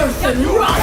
person run!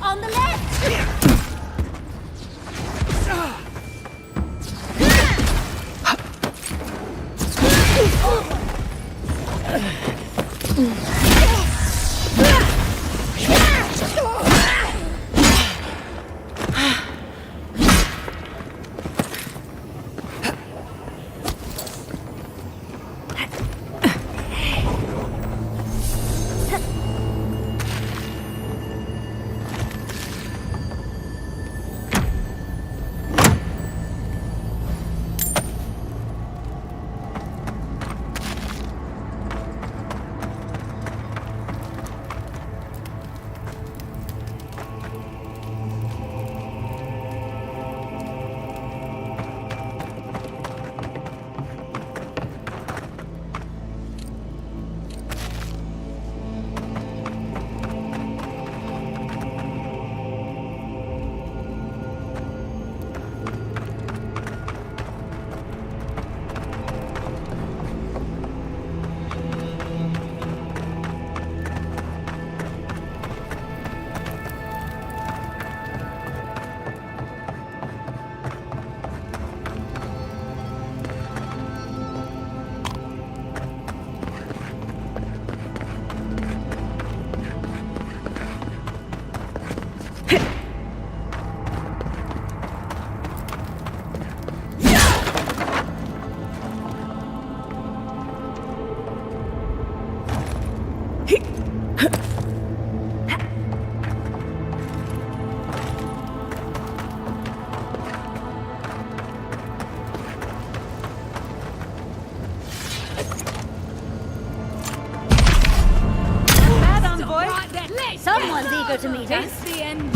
On the left! Someone's eager to meet us. That's the end.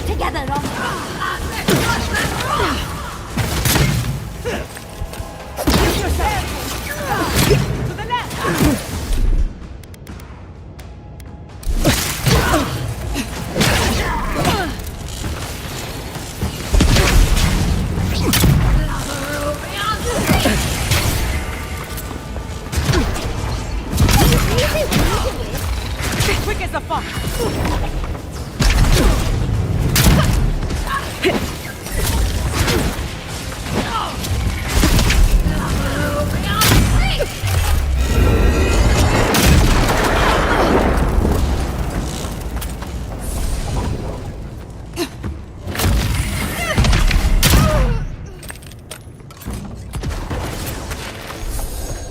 Together, Ron. Use yourself. To the left. Quick as a fox.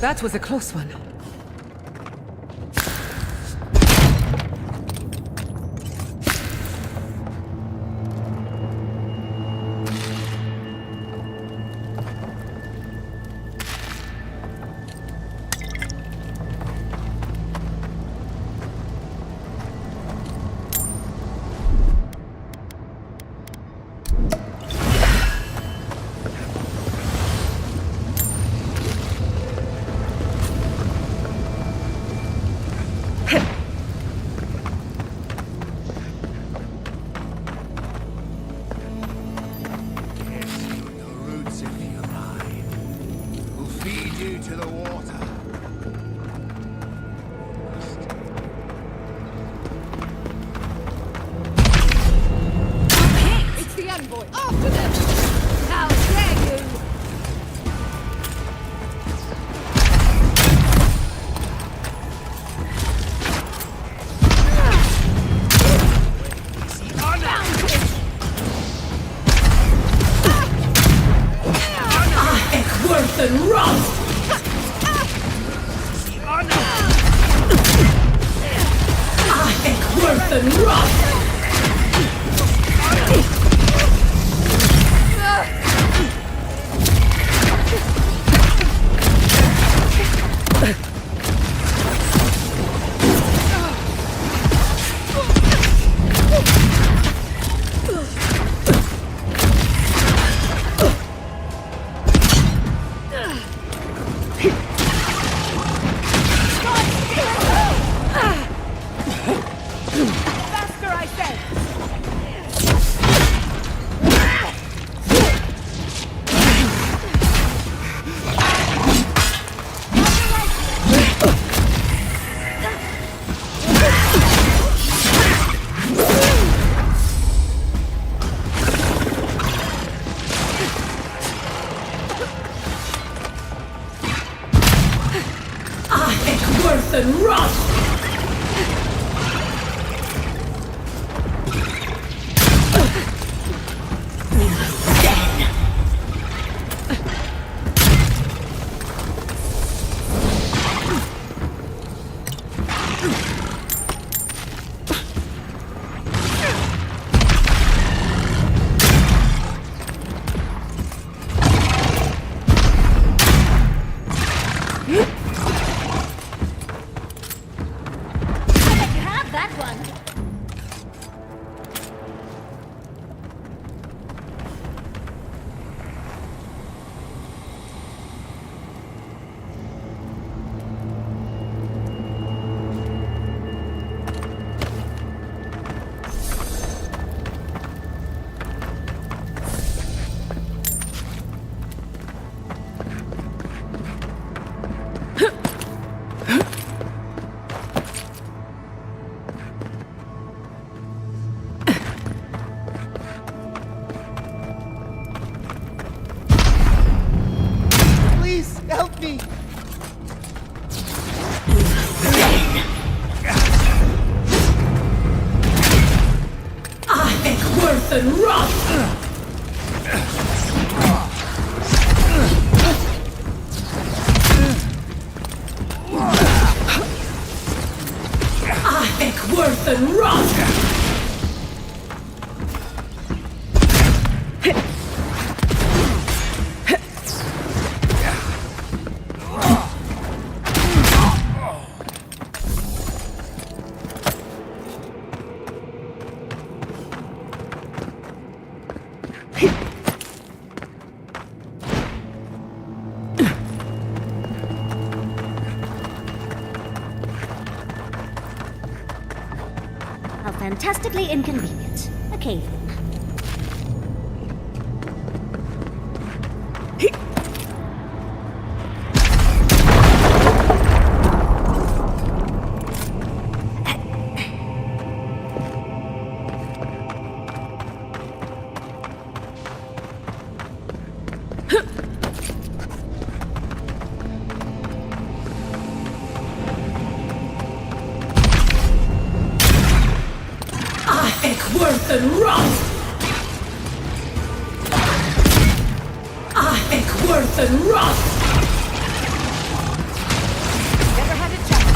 That was a close one. you to the water. It's the envoy! After them! How dare you! Worth and rust! Worth and rust! Faster, I said! Worth and rust! That one! Please help me. Worth and rust! Worth and rust! How fantastically inconvenient. A cave. Worth and rust! Worth and rust! Never had a chance.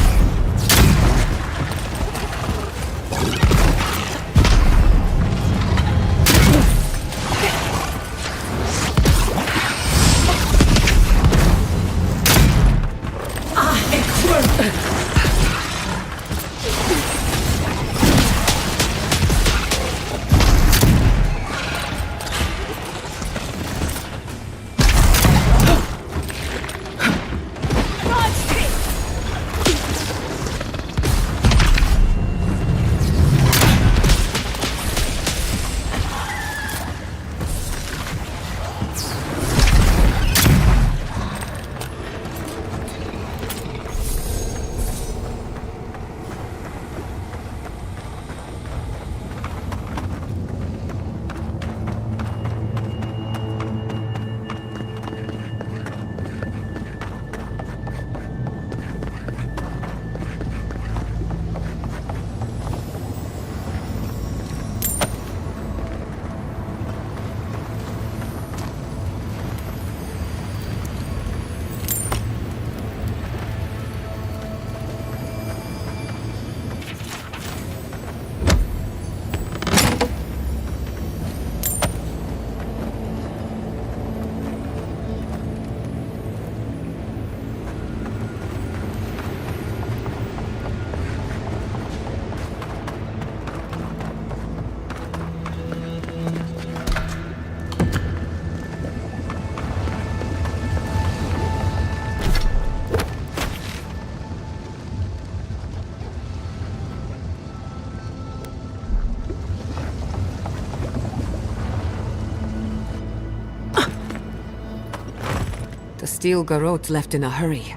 The steel garrote left in a hurry.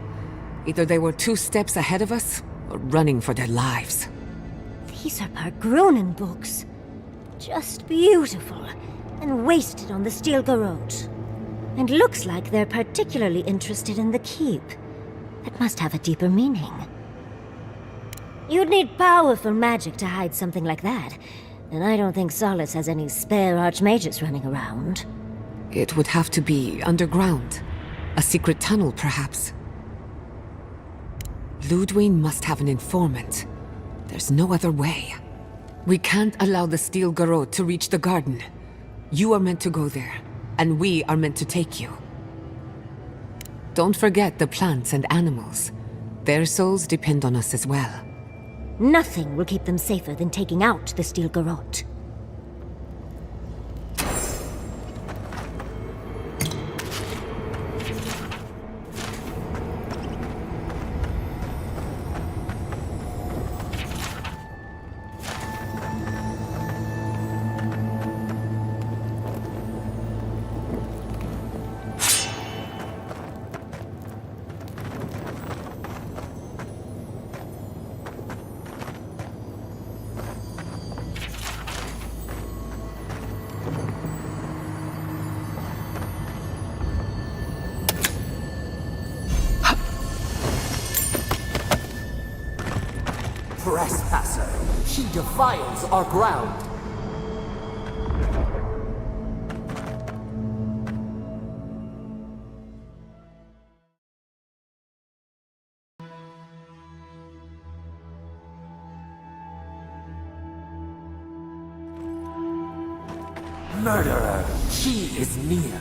Either they were 2 steps ahead of us, or running for their lives. These are Pargronen books. Just beautiful, and wasted on the steel garrote. And looks like they're particularly interested in the keep. That must have a deeper meaning. You'd need powerful magic to hide something like that, and I don't think Solace has any spare archmages running around. It would have to be underground. A secret tunnel, perhaps. Ludwig must have an informant. There's no other way. We can't allow the steel garrote to reach the garden. You are meant to go there, and we are meant to take you. Don't forget the plants and animals. Their souls depend on us as well. Nothing will keep them safer than taking out the steel garrote. Trespasser! She defiles our ground! Murderer! She is near!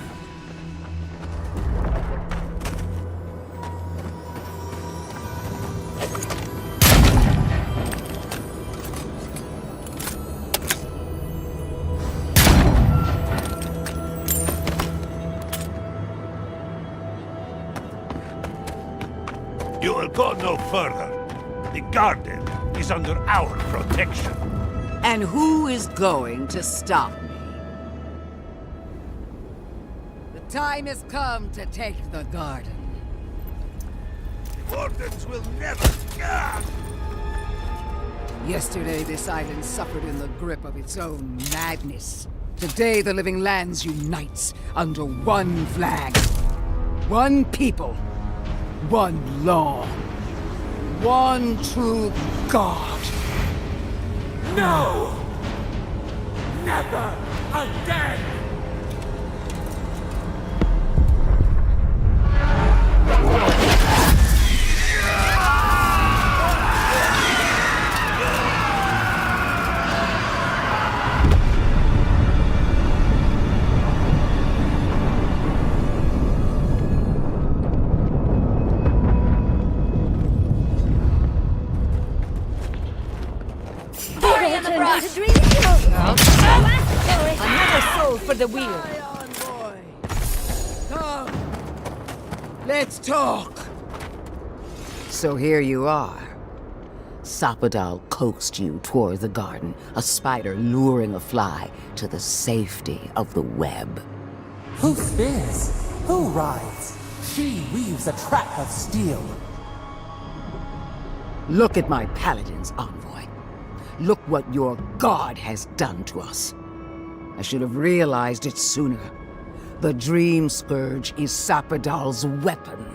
You will go no further. The garden is under our protection. And who is going to stop me? The time has come to take the garden. The Wardens will never... Yesterday, this island suffered in the grip of its own madness. Today, the living lands unites under one flag. One people. One law. One true God. No! Never again! Another soul for the wheel. Lie on, boy. Come. Let's talk. So here you are. Sapadal coaxed you toward the garden, a spider luring a fly to the safety of the web. Who spins? Who rides? She weaves a trap of steel. Look at my paladin's envoy. Look what your god has done to us. I should have realized it sooner. The Dream Scourge is Sapadal's weapon.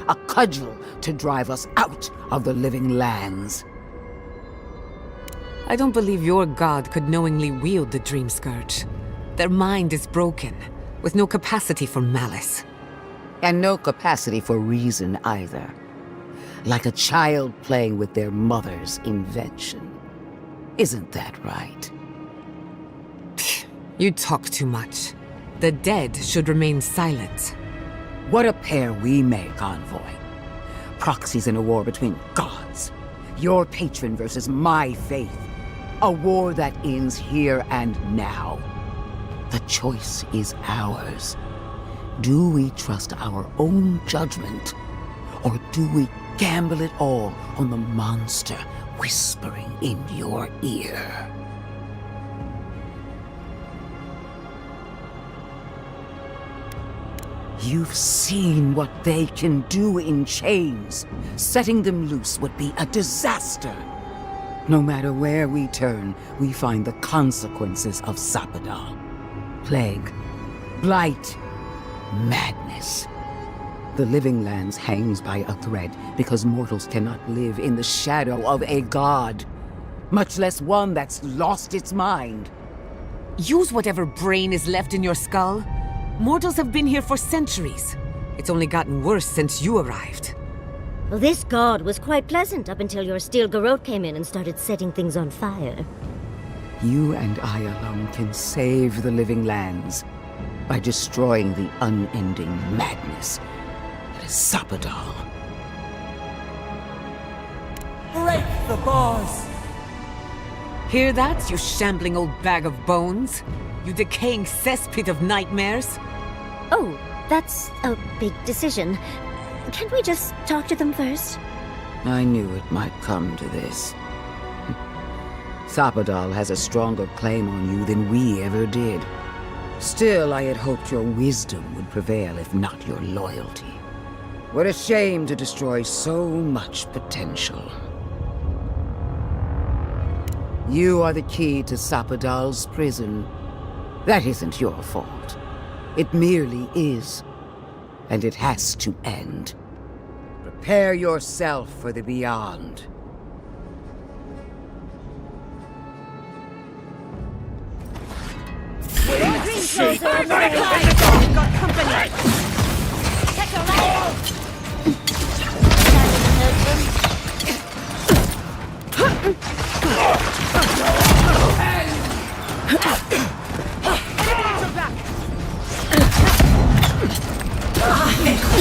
A cudgel to drive us out of the living lands. I don't believe your god could knowingly wield the Dream Scourge. Their mind is broken, with no capacity for malice. And no capacity for reason either. Like a child playing with their mother's invention. Isn't that right? You talk too much. The dead should remain silent. What a pair we make, envoy. Proxies in a war between gods. Your patron versus my faith. A war that ends here and now. The choice is ours. Do we trust our own judgment? Or do we gamble it all on the monster whispering in your ear? You've seen what they can do in chains. Setting them loose would be a disaster. No matter where we turn, we find the consequences of Sapadal. Plague, blight, madness. The Living Lands hangs by a thread because mortals cannot live in the shadow of a god, much less one that's lost its mind. Use whatever brain is left in your skull. Mortals have been here for centuries. It's only gotten worse since you arrived. Well, this god was quite pleasant up until your steel garrote came in and started setting things on fire. You and I alone can save the Living Lands by destroying the unending madness that is Sapadal. Break the bars! Hear that, you shambling old bag of bones? You decaying cesspit of nightmares? Oh, that's a big decision. Can't we just talk to them first? I knew it might come to this. Sapadal has a stronger claim on you than we ever did. Still, I had hoped your wisdom would prevail, if not your loyalty. What a shame to destroy so much potential. You are the key to Sapadal's prison. That isn't your fault. It merely is. And it has to end. Prepare yourself for the beyond.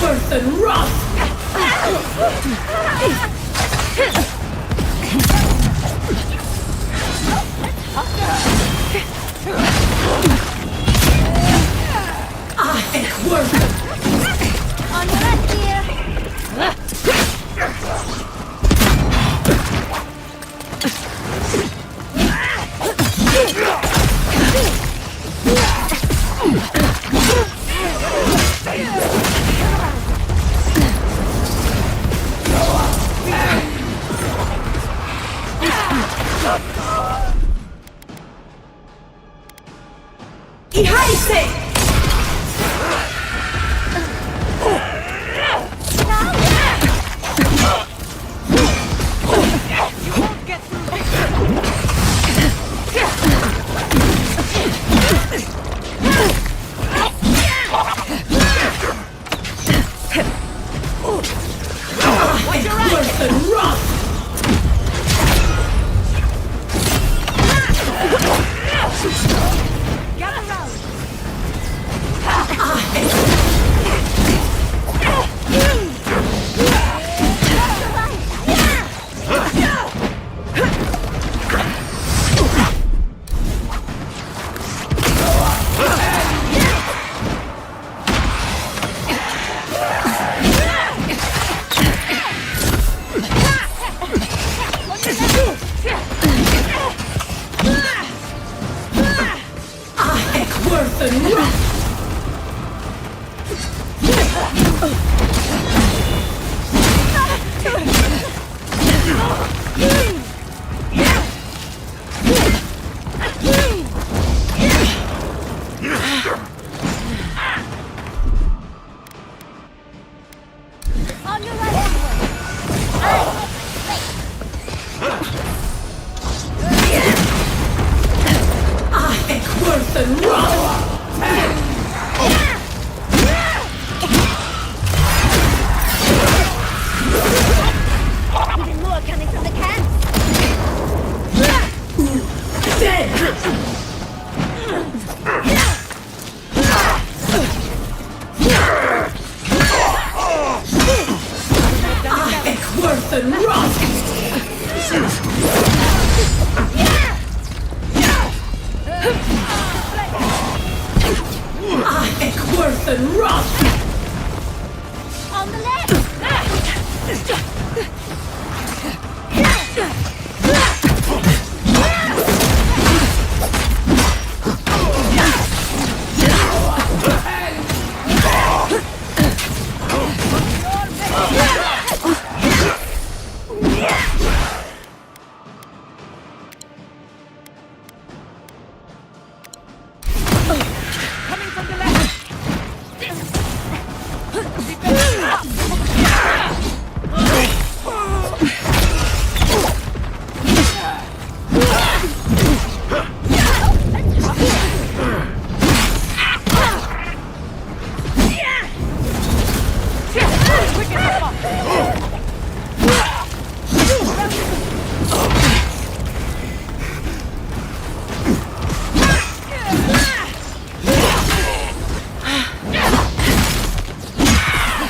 Worse than rust! On your left here.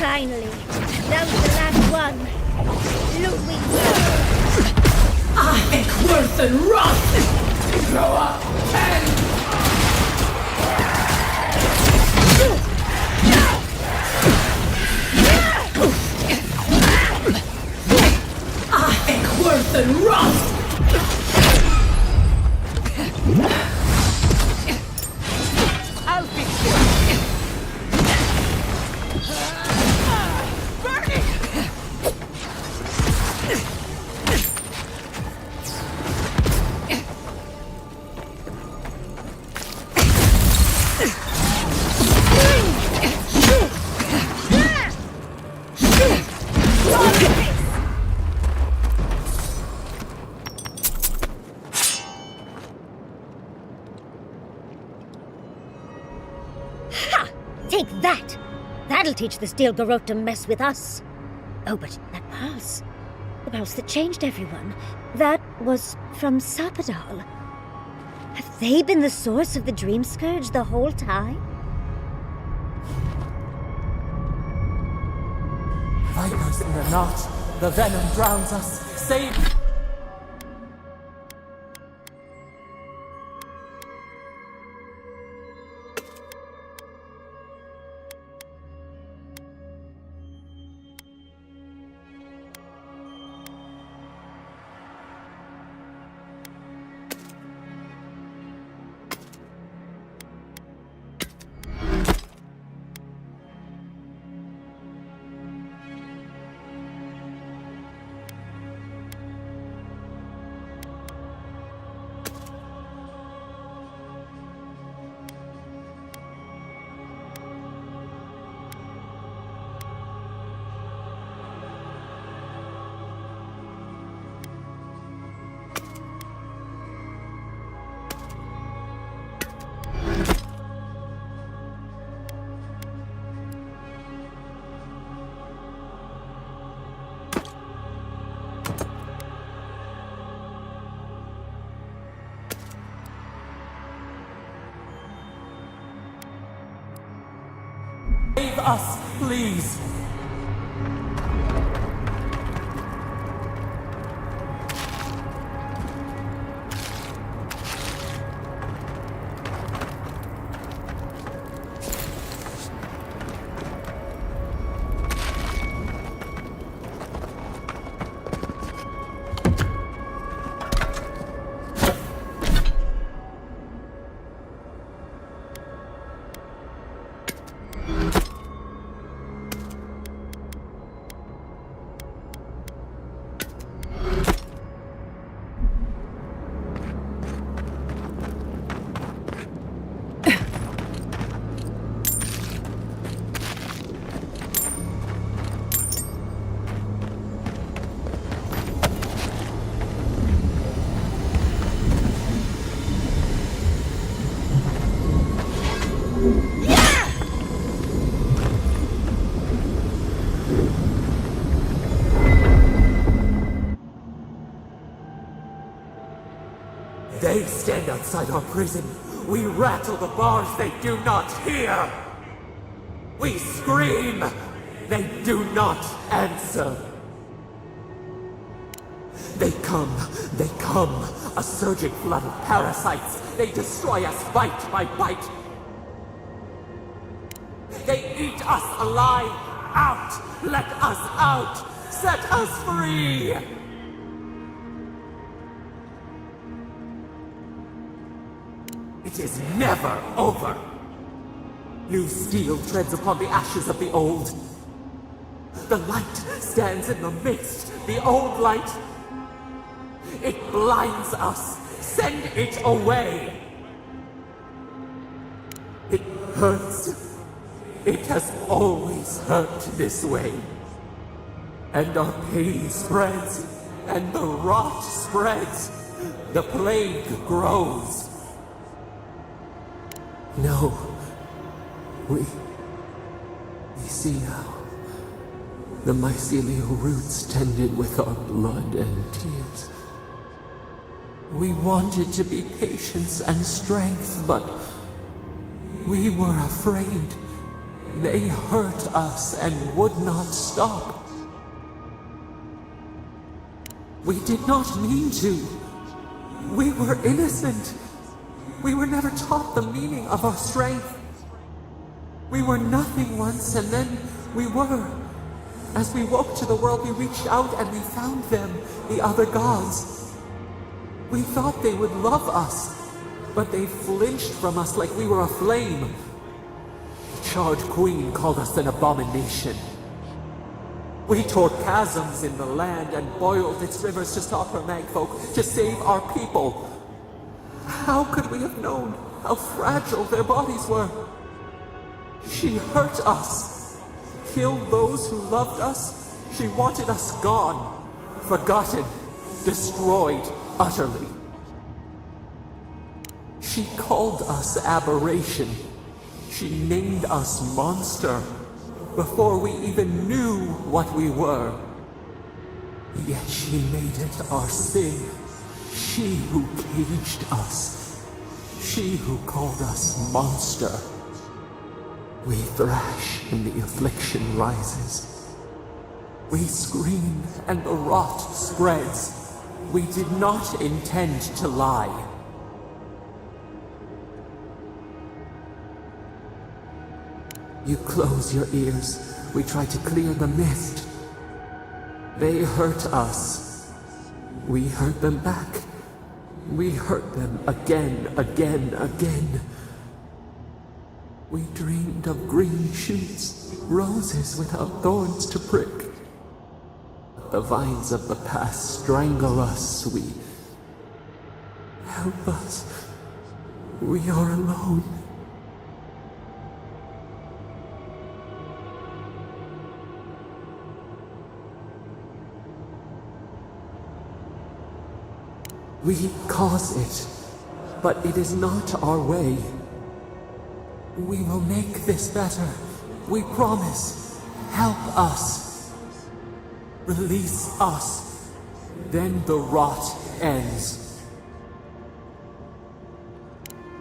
Finally, that was the last one. Ludwig. Ich worth and rot! Grow up and... Ich worth and rot! I'll fix you. Take that! That'll teach the Steel Garrote to mess with us. Oh, but that pulse. The pulse that changed everyone. That was from Sapadal. Have they been the source of the Dream Scourge the whole time? Vipers in the knot. The venom drowns us. Save... Save us, please! They stand outside our prison. We rattle the bars, they do not hear. We scream, they do not answer. They come, a surging flood of parasites. They destroy us bite by bite. They eat us alive. Out! Let us out! Set us free! It is never over. New steel treads upon the ashes of the old. The light stands in the midst, the old light. It blinds us. Send it away. It hurts. It has always hurt this way. And our pain spreads, and the rot spreads. The plague grows. No. We see now. The mycelial roots tended with our blood and tears. We wanted to be patience and strength, but we were afraid. They hurt us and would not stop. We did not mean to. We were innocent. We were never taught the meaning of our strength. We were nothing once, and then we were. As we woke to the world, we reached out and we found them, the other gods. We thought they would love us, but they flinched from us like we were a flame. The Charred Queen called us an abomination. We tore chasms in the land and boiled its rivers to stop her magfolk, to save our people. How could we have known how fragile their bodies were? She hurt us, killed those who loved us. She wanted us gone, forgotten, destroyed utterly. She called us aberration. She named us monster before we even knew what we were. Yet she made it our sin. She who caged us. She who called us monster. We thrash and the affliction rises. We scream and the rot spreads. We did not intend to lie. You close your ears. We try to clear the mist. They hurt us. We hurt them back. We hurt them again, again, again. We dreamed of green shoots, roses without thorns to prick. But the vines of the past strangle us. Help us. We are alone. We cause it, but it is not our way. We will make this better. We promise. Help us. Release us. Then the rot ends.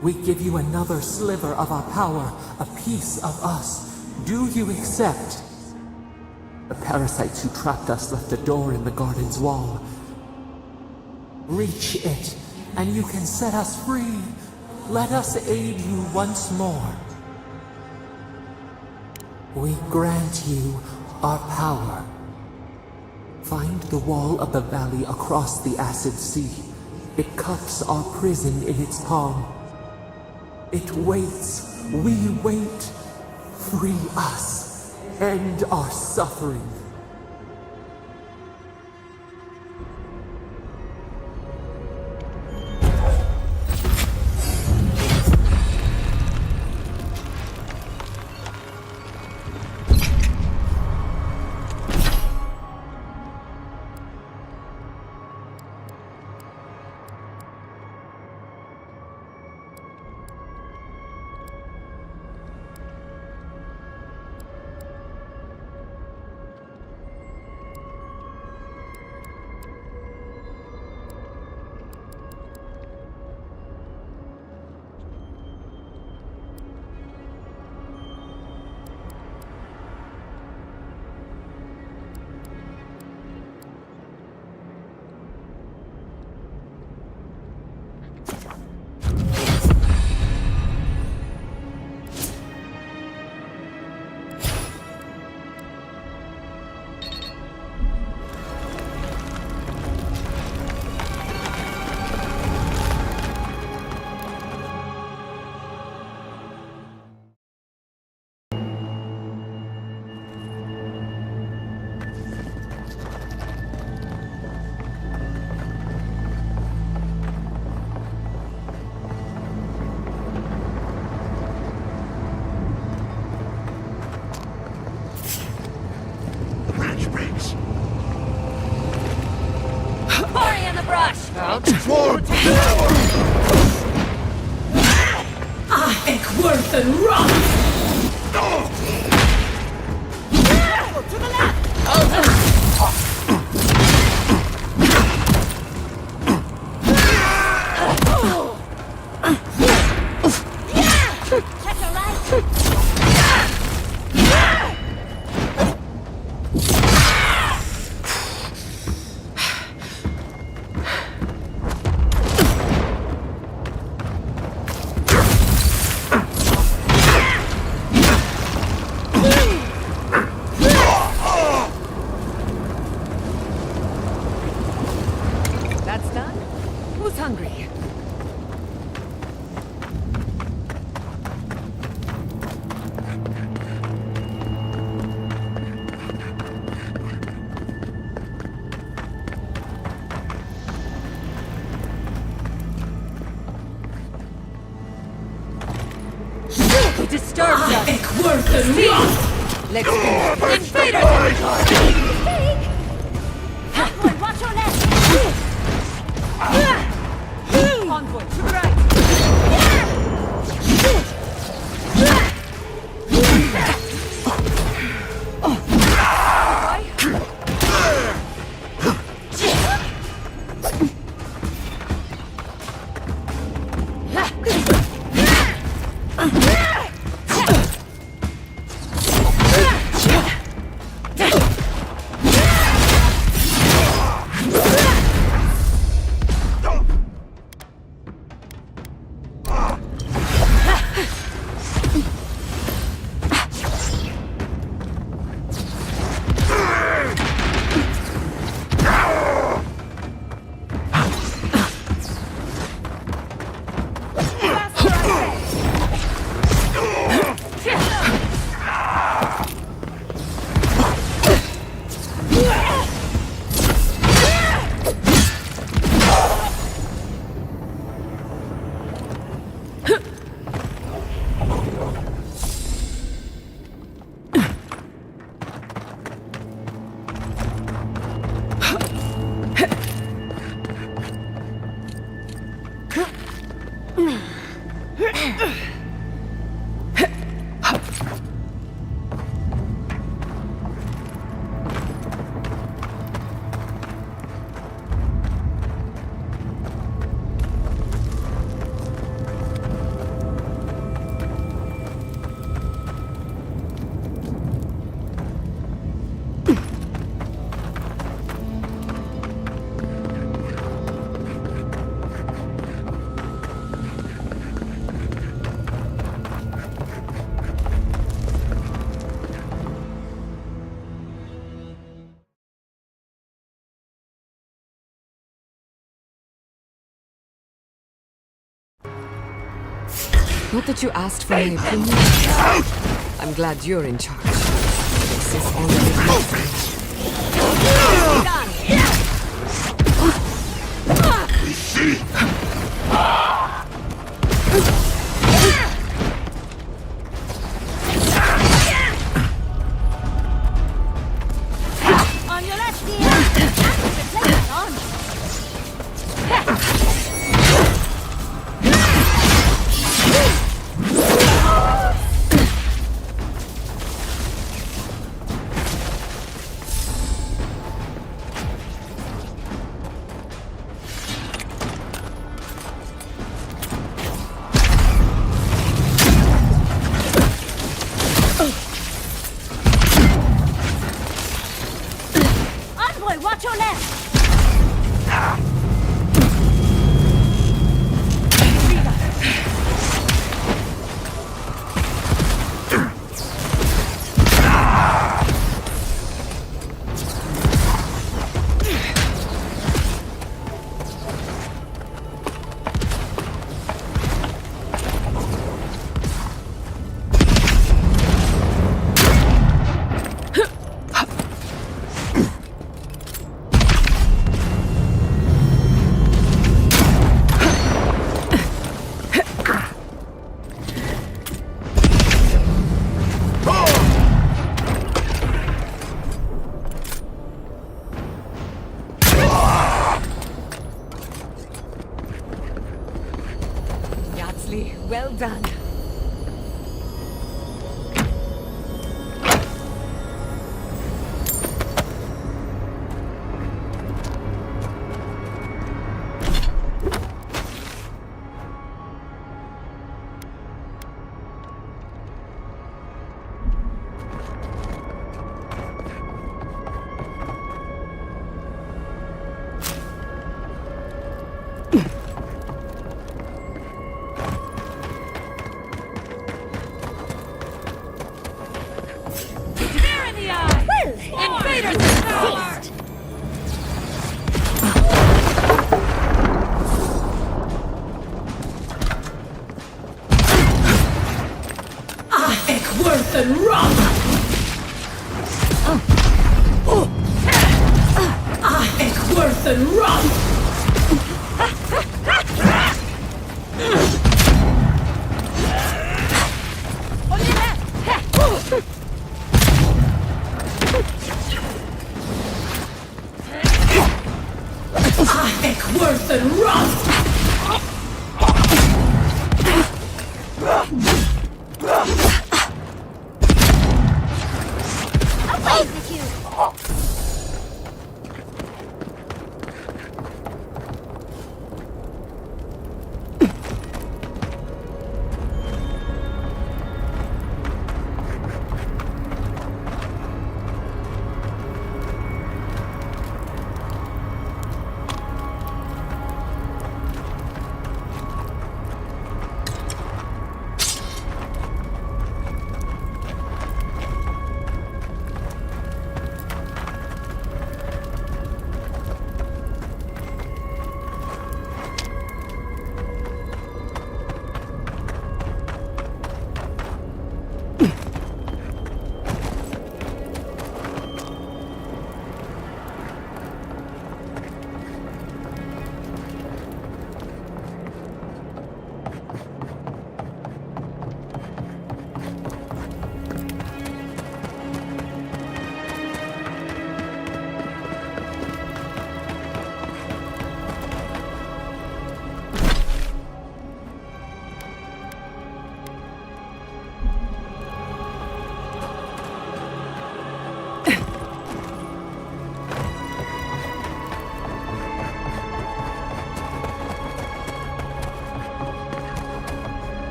We give you another sliver of our power, a piece of us. Do you accept? The parasites who trapped us left a door in the garden's wall. Reach it, and you can set us free. Let us aid you once more. We grant you our power. Find the wall of the valley across the acid sea. It cups our prison in its palm. It waits. We wait. Free us. End our suffering. Ik word een rot! To the left! Check your right! That's done? Who's hungry? He disturbs us! Ik word een rot! Let's go! Invaders! Envoy, watch your left! Envoy, to the right! Not that you asked for my opinion. I'm glad you're in charge. This is already On your left, dear! Take it on! Envoy, watch your left! Ik worth and rot! I'll execute!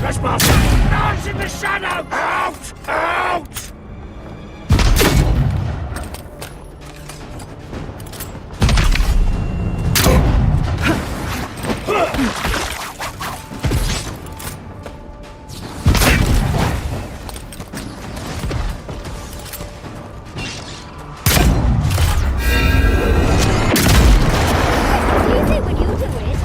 Trespass! Knives in the shadow! Out! Out! Easy when you do it.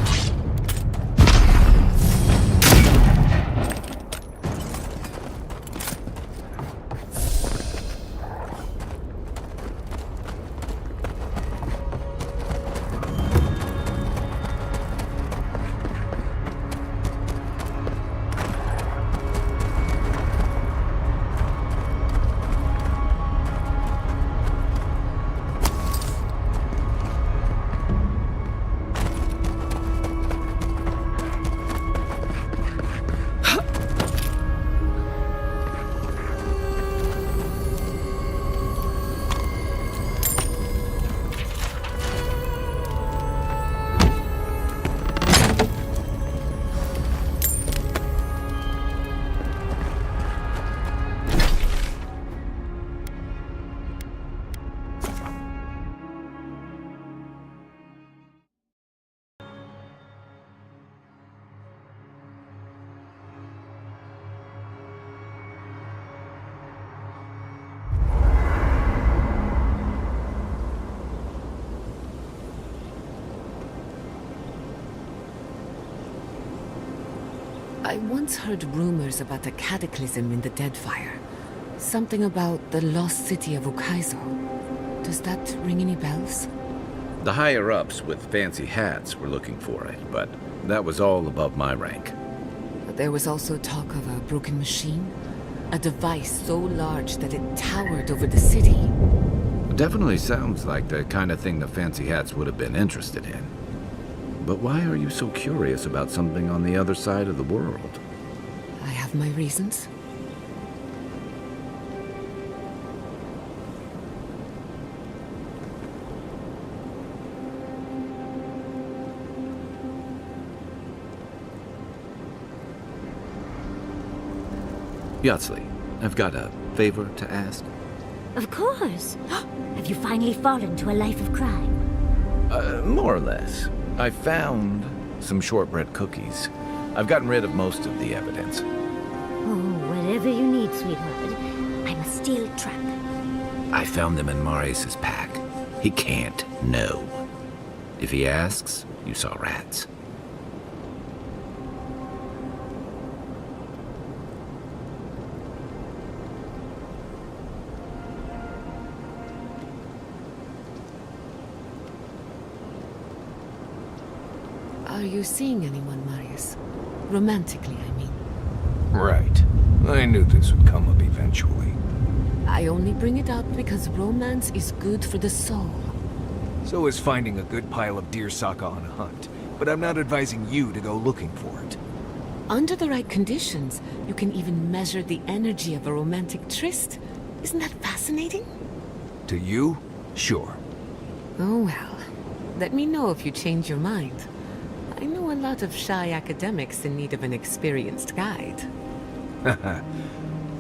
I once heard rumors about a cataclysm in the Deadfire. Something about the lost city of Ukaizo. Does that ring any bells? The higher-ups with fancy hats were looking for it, but that was all above my rank. There was also talk of a broken machine. A device so large that it towered over the city. It definitely sounds like the kind of thing the fancy hats would have been interested in. But why are you so curious about something on the other side of the world? I have my reasons. Yatsley, I've got a favor to ask. Of course. Have you finally fallen to a life of crime? More or less. I found some shortbread cookies. I've gotten rid of most of the evidence. Oh, whatever you need, sweetheart. I'm a steel trap. I found them in Marius' pack. He can't know. If he asks, you saw rats. Are you seeing anyone, Marius? Romantically, I mean. Right. I knew this would come up eventually. I only bring it up because romance is good for the soul. So is finding a good pile of deer saka on a hunt. But I'm not advising you to go looking for it. Under the right conditions, you can even measure the energy of a romantic tryst. Isn't that fascinating? To you? Sure. Oh well. Let me know if you change your mind. I know a lot of shy academics in need of an experienced guide.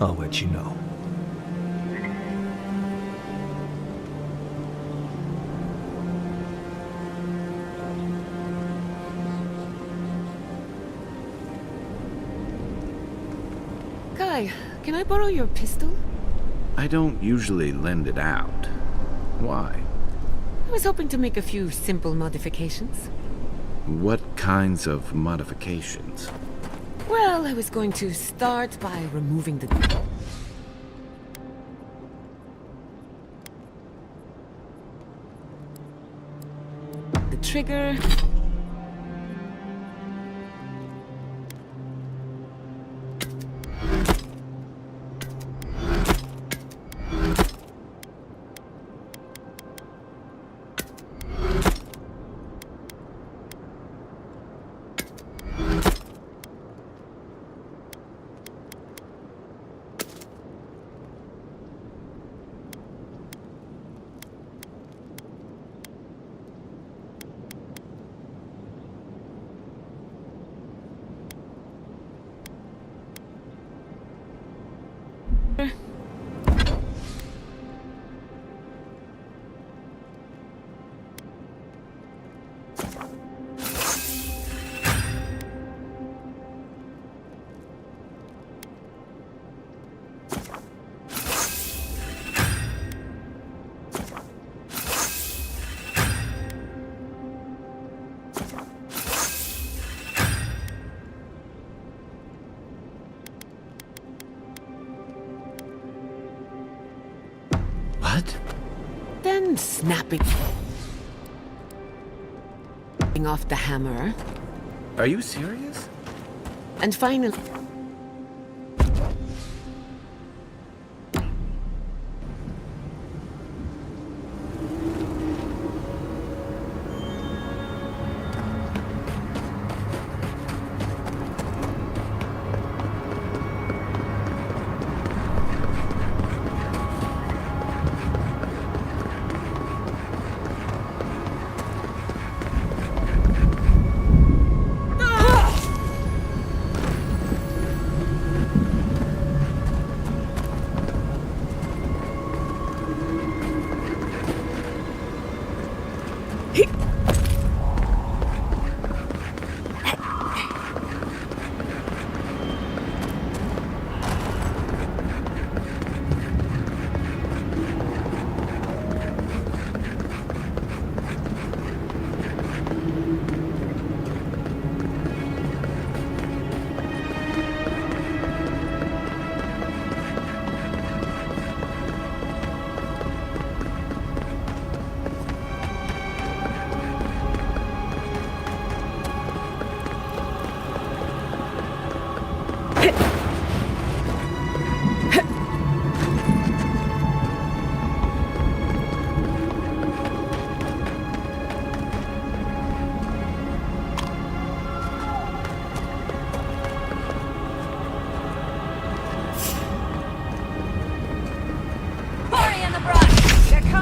I'll let you know. Kai, can I borrow your pistol? I don't usually lend it out. Why? I was hoping to make a few simple modifications. What kinds of modifications? Well, I was going to start by removing the trigger. What? Then snapping off the hammer. Are you serious? And finally...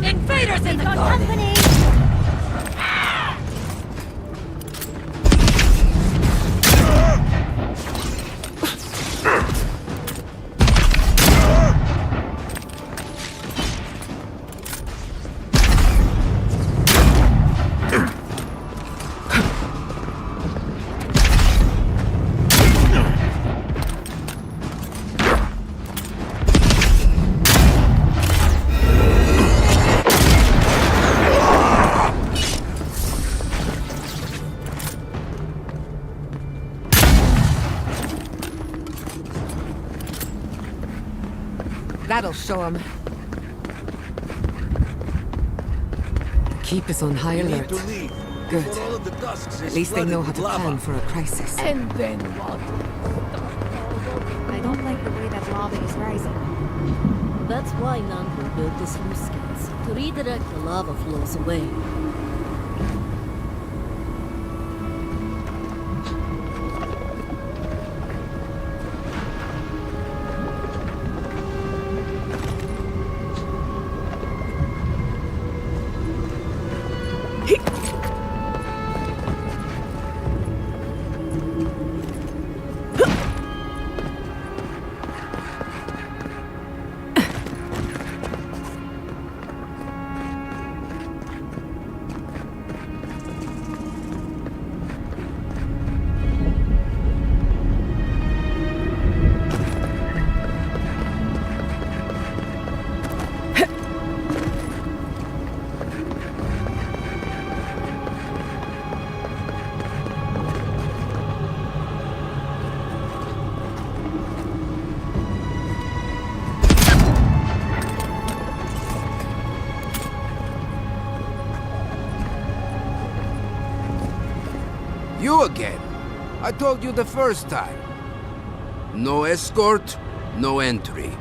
Invaders in the garden! Company! That'll show them. The keep is on high alert. Good. At least they know how to plan for a crisis. And then what? I don't like the way that lava is rising. That's why Nan built the sluice gates, to redirect the lava flows away. You again. I told you the first time. No escort, no entry.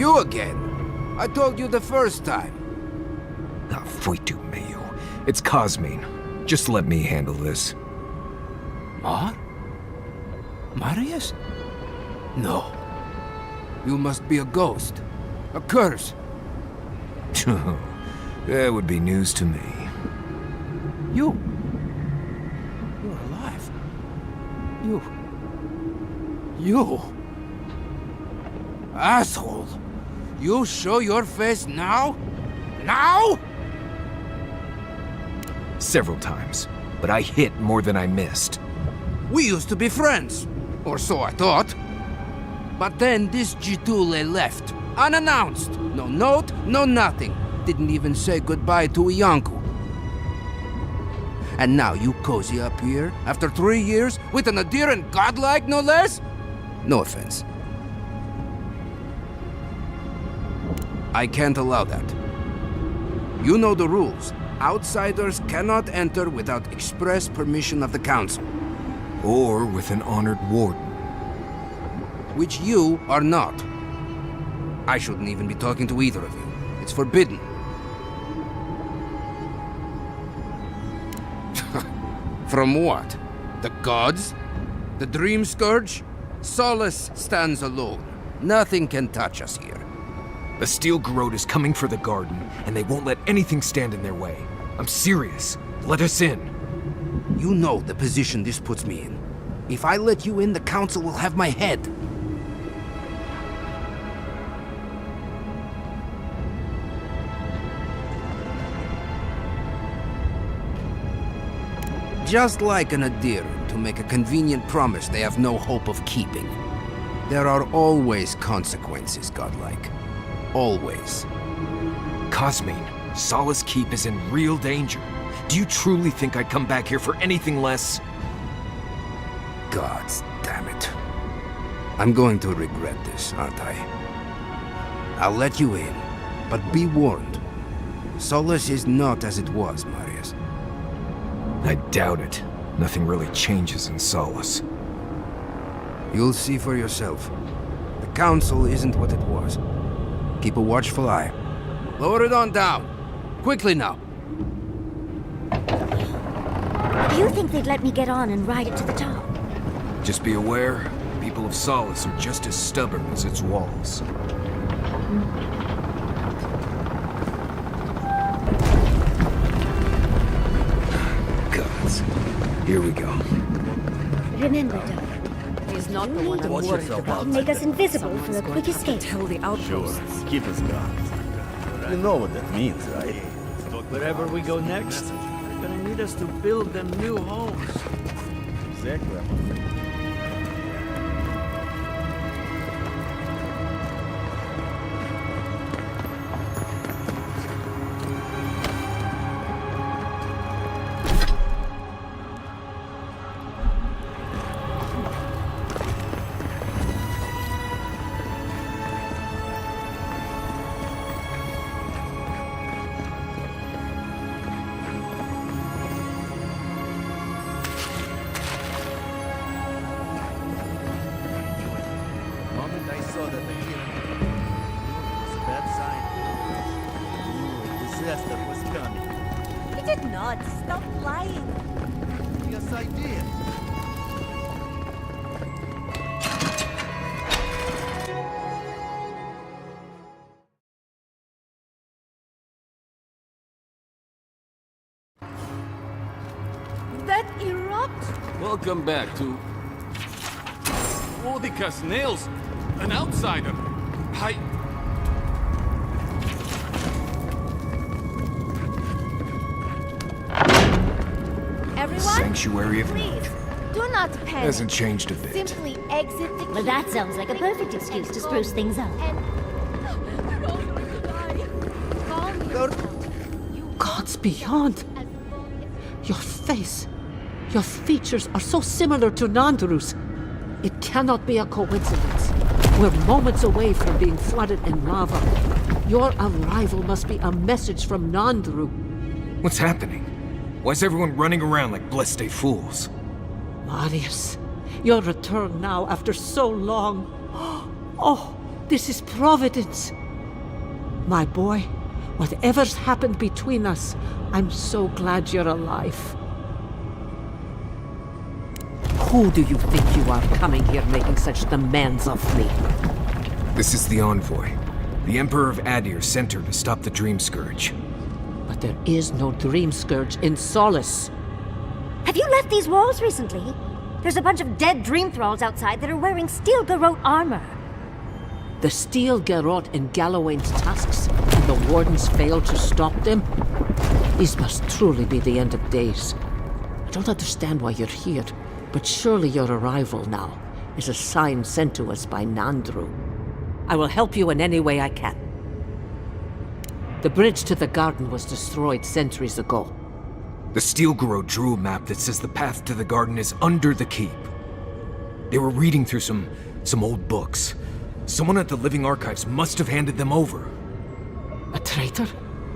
you again. I told you the first time. Ah, Fuitu Mayo. It's Cosmine. Just let me handle this. Marius? No. You must be a ghost. A curse. That would be news to me. You're alive. You... Asshole! You show your face now? Now? Several times, but I hit more than I missed. We used to be friends. Or so I thought. But then this Jitule left. Unannounced. No note, no nothing. Didn't even say goodbye to Iancu. And now you cozy up here, after 3 years, with an adherent godlike, no less? No offense. I can't allow that. You know the rules. Outsiders cannot enter without express permission of the council. Or with an honored warden. Which you are not. I shouldn't even be talking to either of you. It's forbidden. From what? The gods? The Dream Scourge? Solace stands alone. Nothing can touch us here. The Steel Garrote is coming for the garden, and they won't let anything stand in their way. I'm serious. Let us in. You know the position this puts me in. If I let you in, the council will have my head. Just like an adherent to make a convenient promise they have no hope of keeping. There are always consequences, godlike. Always. Cosmine, Solace Keep is in real danger. Do you truly think I'd come back here for anything less? Gods damn it. I'm going to regret this, aren't I? I'll let you in, but be warned. Solace is not as it was, Marius. I doubt it. Nothing really changes in Solace. You'll see for yourself. The council isn't what it was. Keep a watchful eye. Lower it on down. Quickly now. Do you think they'd let me get on and ride it to the top? Just be aware, people of Solace are just as stubborn as its walls. Gods. Here we go. Remember, Doug, He's not the one I'm worried about. make us invisible for a quick escape. Tell the outposts. Keep us guard. You know what that means, right? Wherever we go next, they're gonna need us to build them new homes. Exactly. Stop lying. Yes, I did. That erupt? Welcome back to... Odikas Nails, an outsider. Everyone, Sanctuary of please, do not panic. Hasn't changed a bit. Simply exit the Well, that sounds like a perfect excuse to spruce things up. Gods beyond! Your face, your features are so similar to Nandru's. It cannot be a coincidence. We're moments away from being flooded in lava. Your arrival must be a message from Nandru. What's happening? Why is everyone running around like blessed fools? Marius, your return now after so long. Oh, This is Providence. My boy, whatever's happened between us, I'm so glad you're alive. Who do you think you are coming here making such demands of me? This is the envoy. The Emperor of Adir sent her to stop the Dream Scourge. But there is no Dream Scourge in Solace. Have you left these walls recently? There's a bunch of dead dream thralls outside that are wearing steel garrote armor. The steel garrote in Galloway's tusks, and the wardens failed to stop them? These must truly be the end of days. I don't understand why you're here, but surely your arrival now is a sign sent to us by Nandru. I will help you in any way I can. The bridge to the garden was destroyed centuries ago. The Steel Garrote drew a map that says the path to the garden is under the keep. They were reading through some old books. Someone at the Living Archives must have handed them over. A traitor?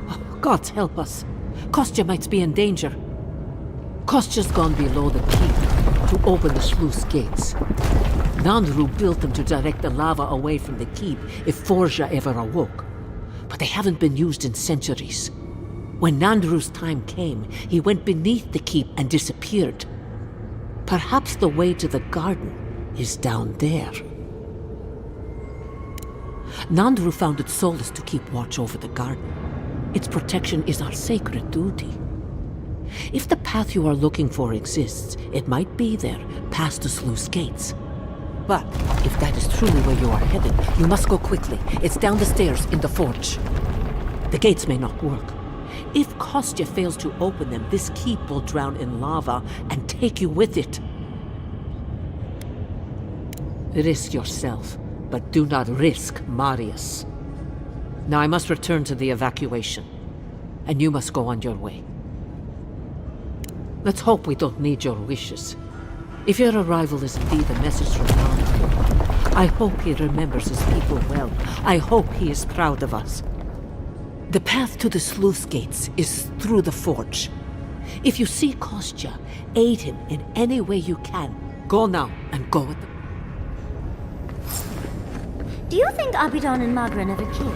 Oh, God help us. Kostya might be in danger. Kostya's gone below the keep to open the sluice gates. Nandru built them to direct the lava away from the keep if Forja ever awoke. But they haven't been used in centuries. When Nandru's time came, he went beneath the keep and disappeared. Perhaps the way to the garden is down there. Nandru founded Solace to keep watch over the garden. Its protection is our sacred duty. If the path you are looking for exists, it might be there, past the sluice gates. But if that is truly where you are headed, you must go quickly. It's down the stairs in the forge. The gates may not work. If Kostya fails to open them, this keep will drown in lava and take you with it. Risk yourself, but do not risk Marius. Now I must return to the evacuation, and you must go on your way. Let's hope we don't need your wishes. If your arrival is indeed a message from Nandru, I hope he remembers his people well. I hope he is proud of us. The path to the sluice gates is through the forge. If you see Kostya, aid him in any way you can. Go now and go with them. Do you think Abidon and Magra never killed?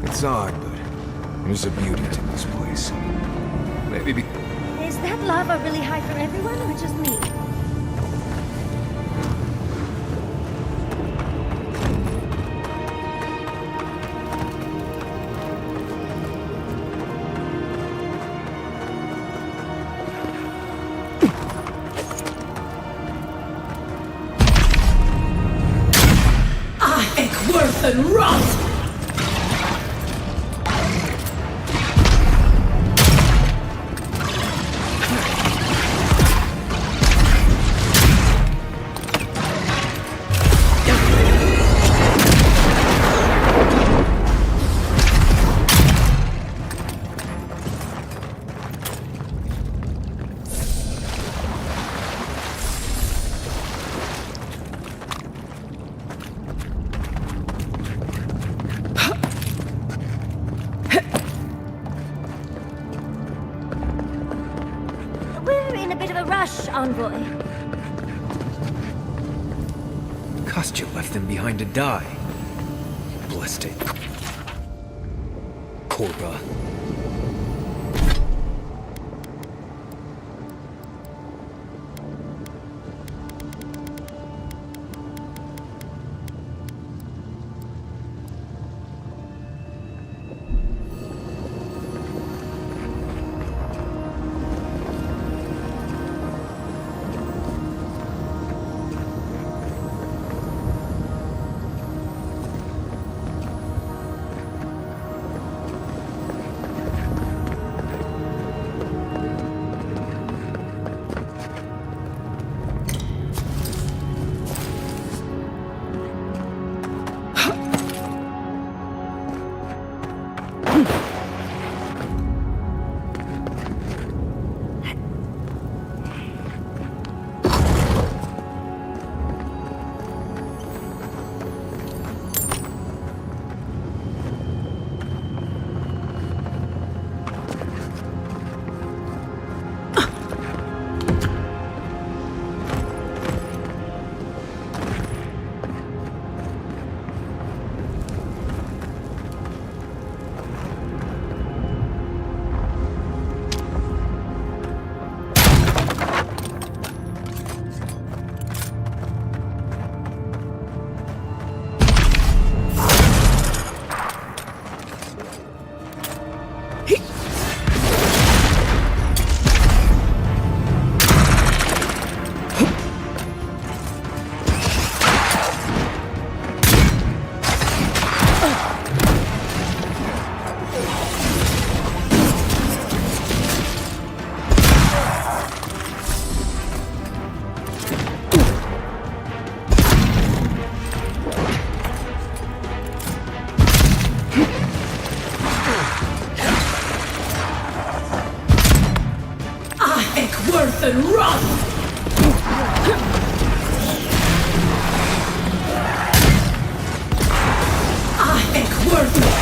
It's odd, but there's a beauty to this place. Maybe Is that lava really high for everyone, or just me? I think worse than rot! in a bit of a rush, envoy. Kostya left them behind to die. Blessed it. Korba. and run! I think worth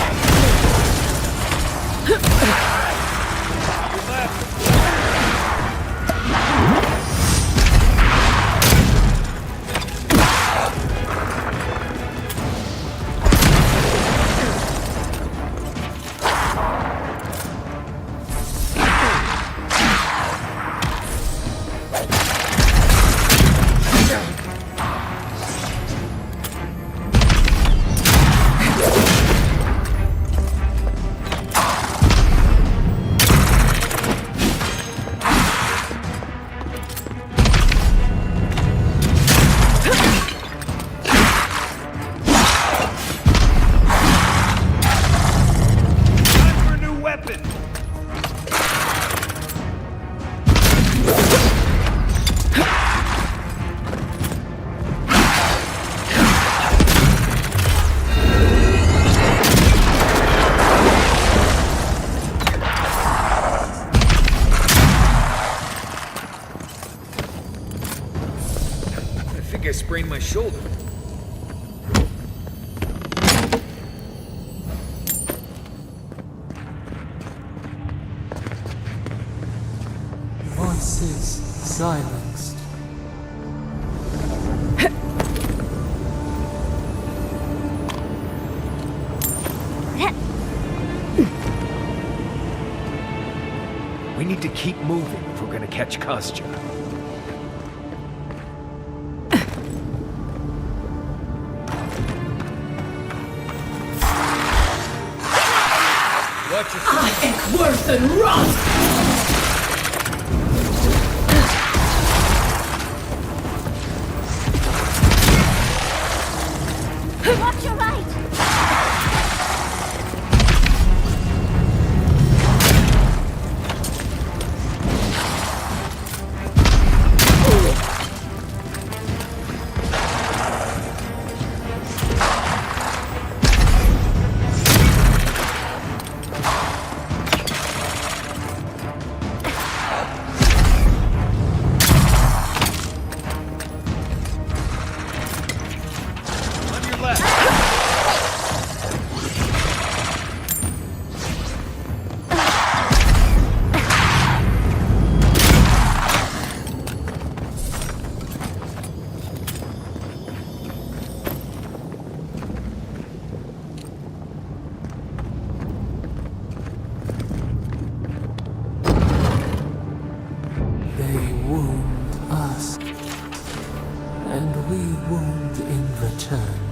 I sprained my shoulder. Voices silenced. We need to keep moving if we're gonna catch Kostya. I think worth and run! Watch your right! wound us, and we wound in return.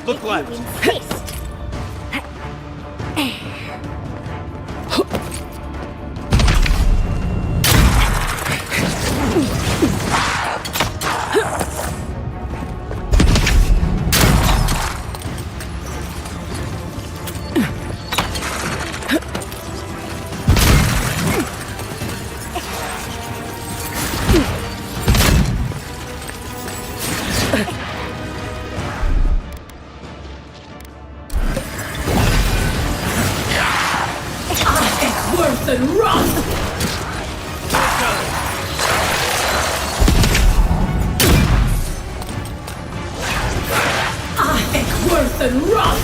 Look left. Insist. Worth and run! Worth and run!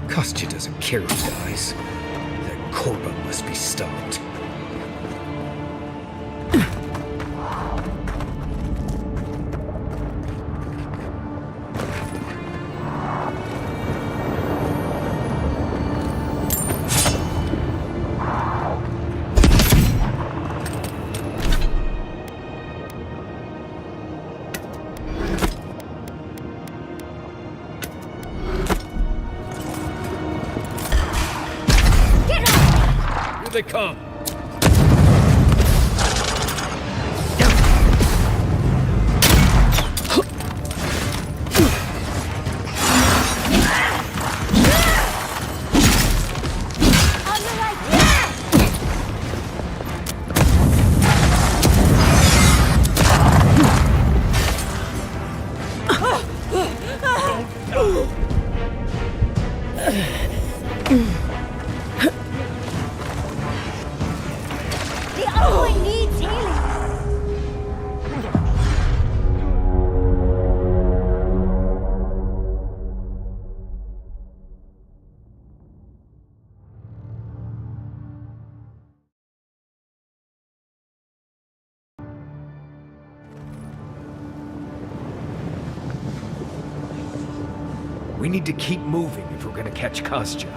Kostya doesn't care who dies. That Korba must be stopped. Here they come! We need to keep moving if we're gonna catch Kostya.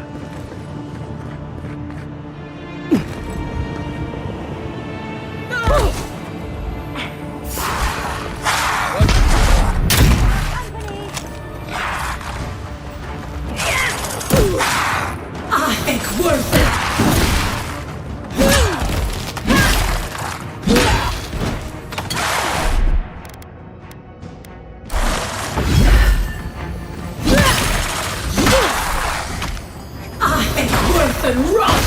Worth it! Worth and run!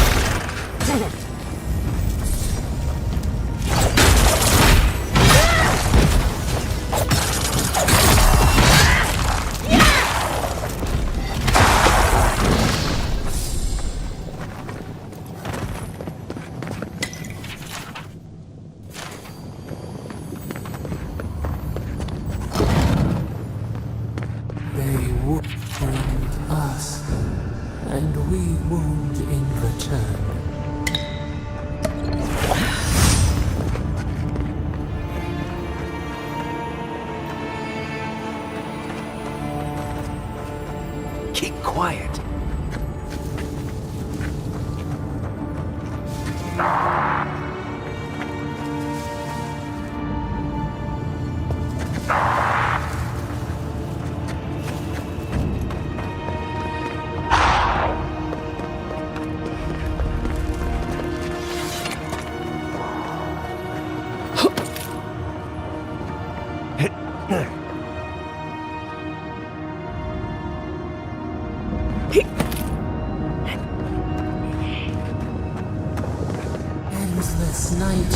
They wound us, and we wound in return. Keep quiet. Endless night,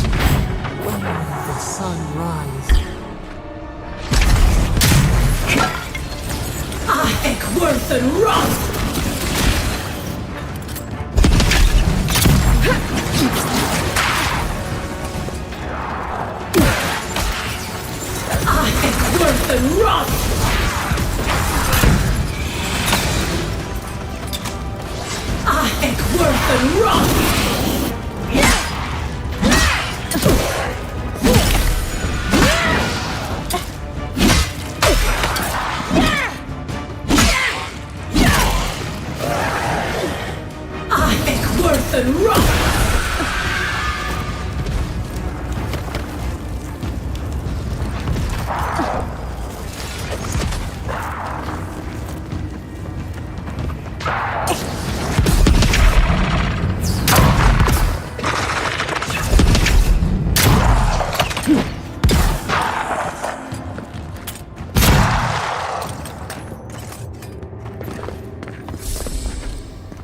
when will the sun rise? Ik worth and rot! Ik worth and rot! Ik worth and rot! And run!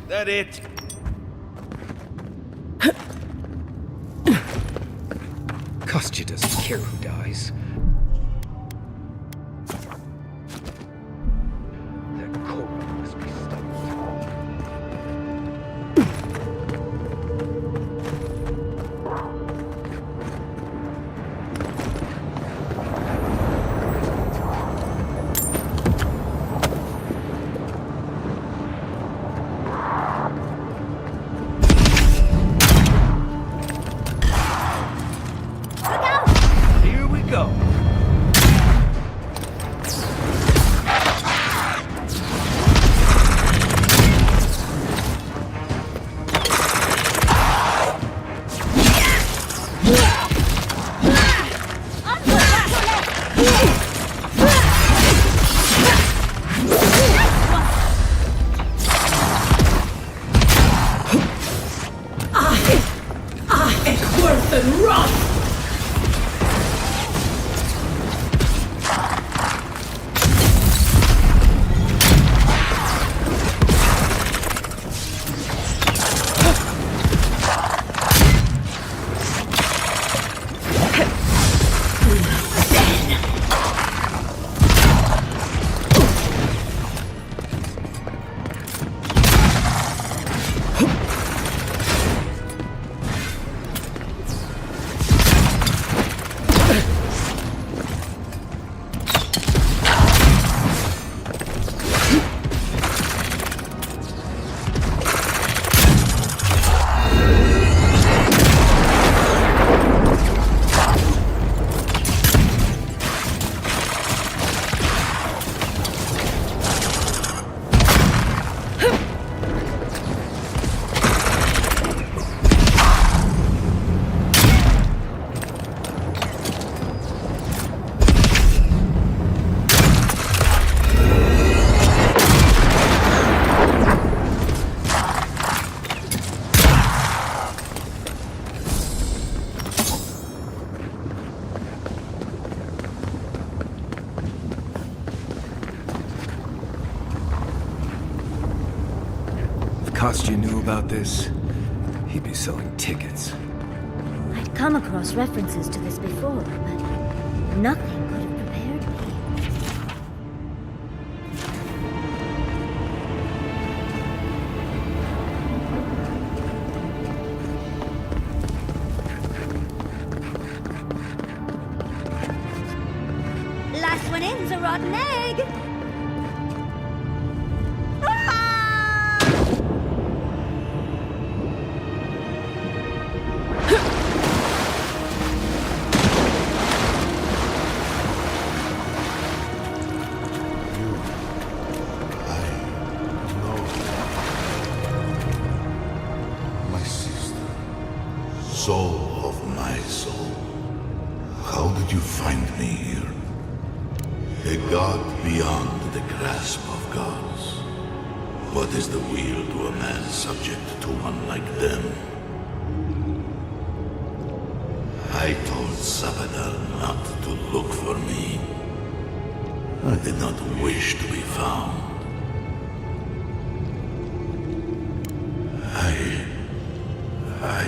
That it? Kostya doesn't care who dies. That cobra must be stuck. Here we go. Ik worth and rot! Kostya knew about this, he'd be selling tickets. I'd come across references to this before, but nothing could have prepared me. Last one in's a rotten egg. Soul of my soul. How did you find me here? A god beyond the grasp of gods. What is the wheel to a man subject to one like them? I told Sabadell not to look for me. I did not wish to be found. I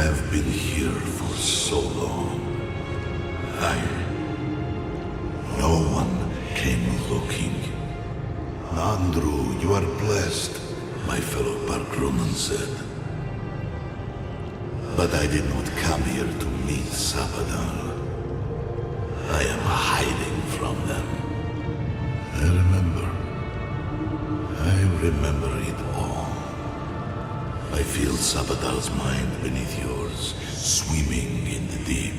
have been here for so long. No one came looking. Nandru, you are blessed, my fellow Parkrunan said. But I did not come here to meet Sabadal. I am hiding from them. I remember it all. I feel Sabadal's mind beneath yours, swimming in the deep.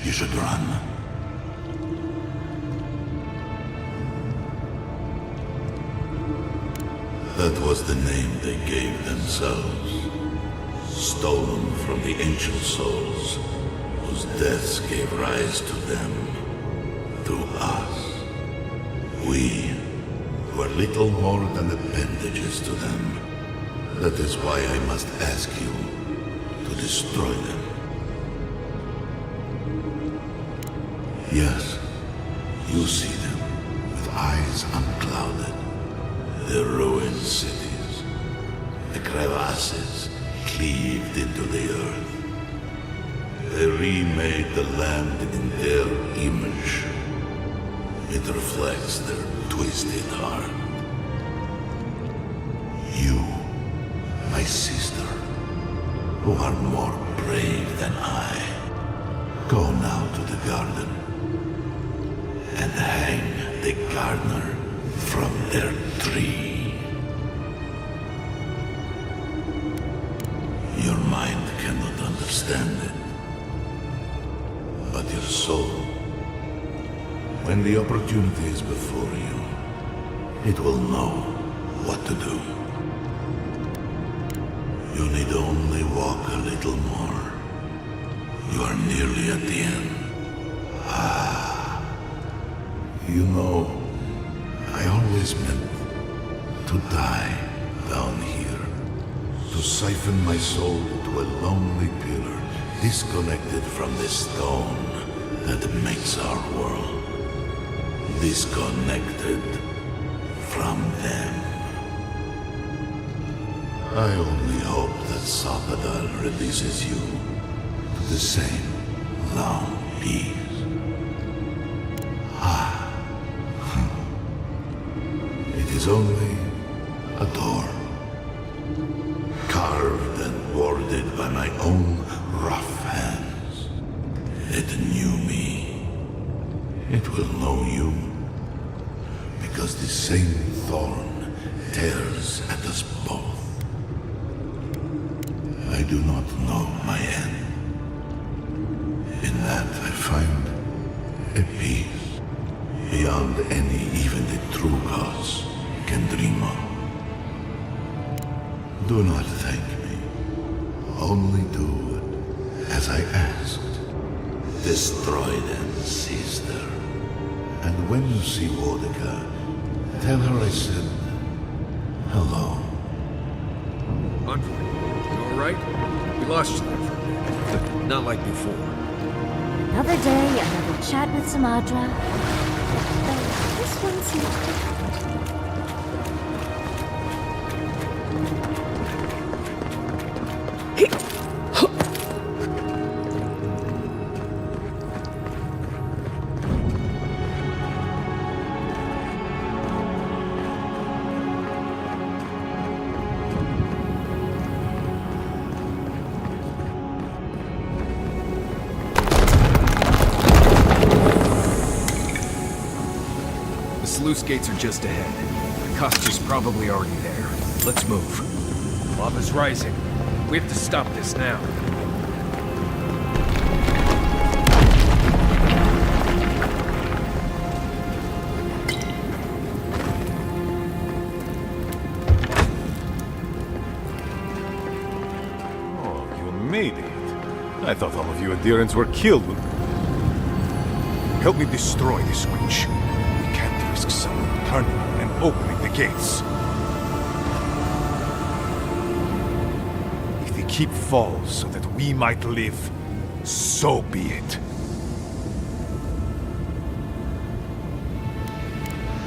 You should run. That was the name they gave themselves. Stolen from the ancient souls, whose deaths gave rise to them, to us. We were little more than appendages to them. That is why I must ask you to destroy them. Yes, you see them with eyes unclouded. The ruined cities, the crevasses cleaved into the earth. They remade the land in their image. It reflects their twisted heart. You, my sister, who are more brave than I, go now to the garden and hang the gardener from their tree. Your mind cannot understand it, but your soul, when the opportunity is before you, it will know what to do. You need only walk a little more. You are nearly at the end. You know, I always meant to die down here, to siphon my soul to a lonely pillar, disconnected from the stone that makes our world, disconnected from them. I only hope that Sabadal releases you to the same long peace. It is only a door, carved and warded by my own rough hands. It knew me. It will know you, because the same thorn tears at us both. I do not know my end. In that I find a peace beyond any even the true gods can dream of. Do not thank me. Only do as I asked. Destroy them, sister. And when you see Wodika, tell her I said hello. Andre, you alright? We lost you there for a bit. Not like before. Another day, another chat with Samadra. Though this one seems different. Sluice gates are just ahead. The cost is probably already there. Let's move. Lava's rising. We have to stop this now. Oh, you made it. I thought all of you adherents were killed. Help me destroy this witch. Someone turning and opening the gates. If the keep falls so that we might live, so be it.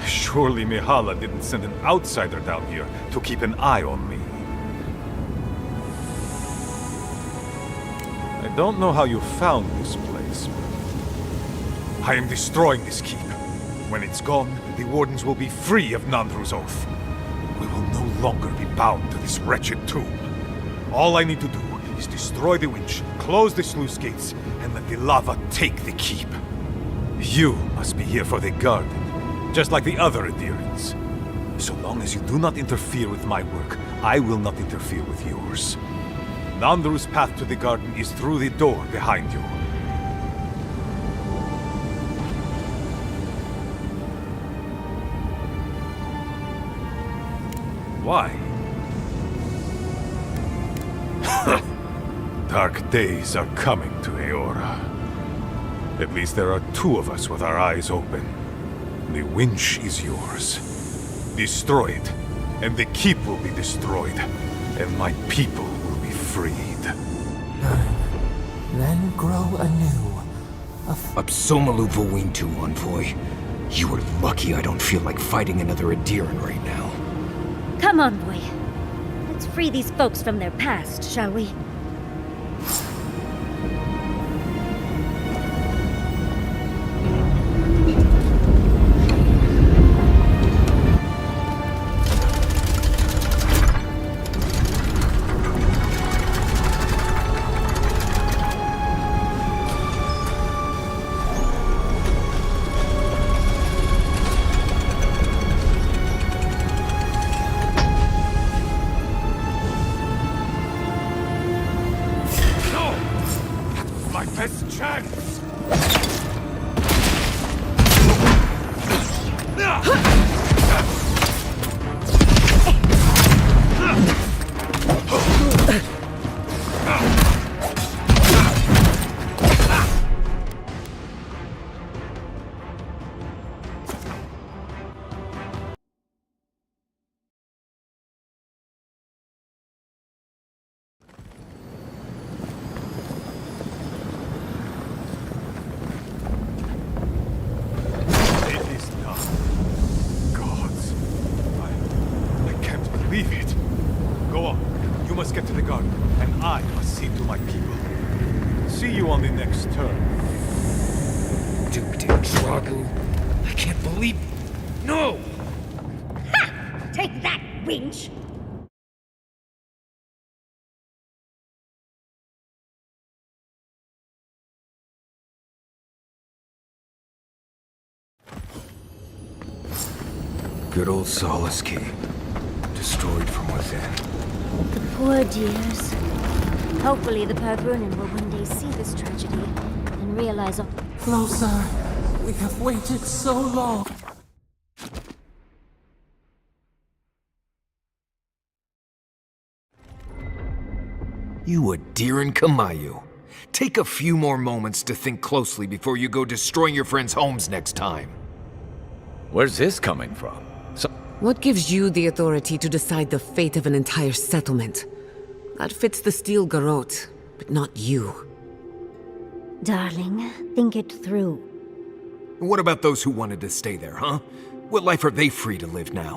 Surely Mihala didn't send an outsider down here to keep an eye on me. I don't know how you found this place, but I am destroying this keep. When it's gone, the Wardens will be free of Nandru's oath. We will no longer be bound to this wretched tomb. All I need to do is destroy the winch, close the sluice gates, and let the lava take the keep. You must be here for the garden, just like the other adherents. So long as you do not interfere with my work, I will not interfere with yours. Nandru's path to the garden is through the door behind you. Why? Dark days are coming to Eora. At least there are two of us with our eyes open. The winch is yours. Destroy it, and the keep will be destroyed, and my people will be freed. Then grow anew. Absomalu Vointu, Envoy. You are lucky I don't feel like fighting another adherent right now. Come on, boy. Let's free these folks from their past, shall we? Good old Solace Key. Destroyed from within. The poor dears. Hopefully the Pargrunin will one day see this tragedy and realize... Closer. We have waited so long. You adherent Kamayu. Take a few more moments to think closely before you go destroying your friends' homes next time. Where's this coming from? What gives you the authority to decide the fate of an entire settlement? That fits the Steel Garrote, but not you. Darling, think it through. What about those who wanted to stay there, huh? What life are they free to live now?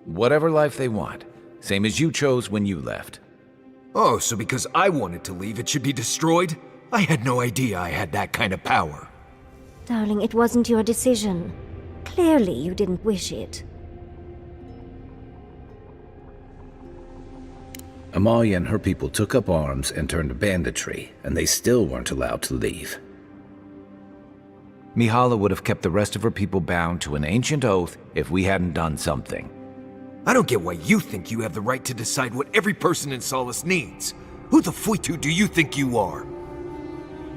Whatever life they want. Same as you chose when you left. Oh, so because I wanted to leave, it should be destroyed? I had no idea I had that kind of power. Darling, it wasn't your decision. Clearly, you didn't wish it. Amalia and her people took up arms and turned to banditry, and they still weren't allowed to leave. Mihala would have kept the rest of her people bound to an ancient oath if we hadn't done something. I don't get why you think you have the right to decide what every person in Solace needs. Who the Fuitu do you think you are?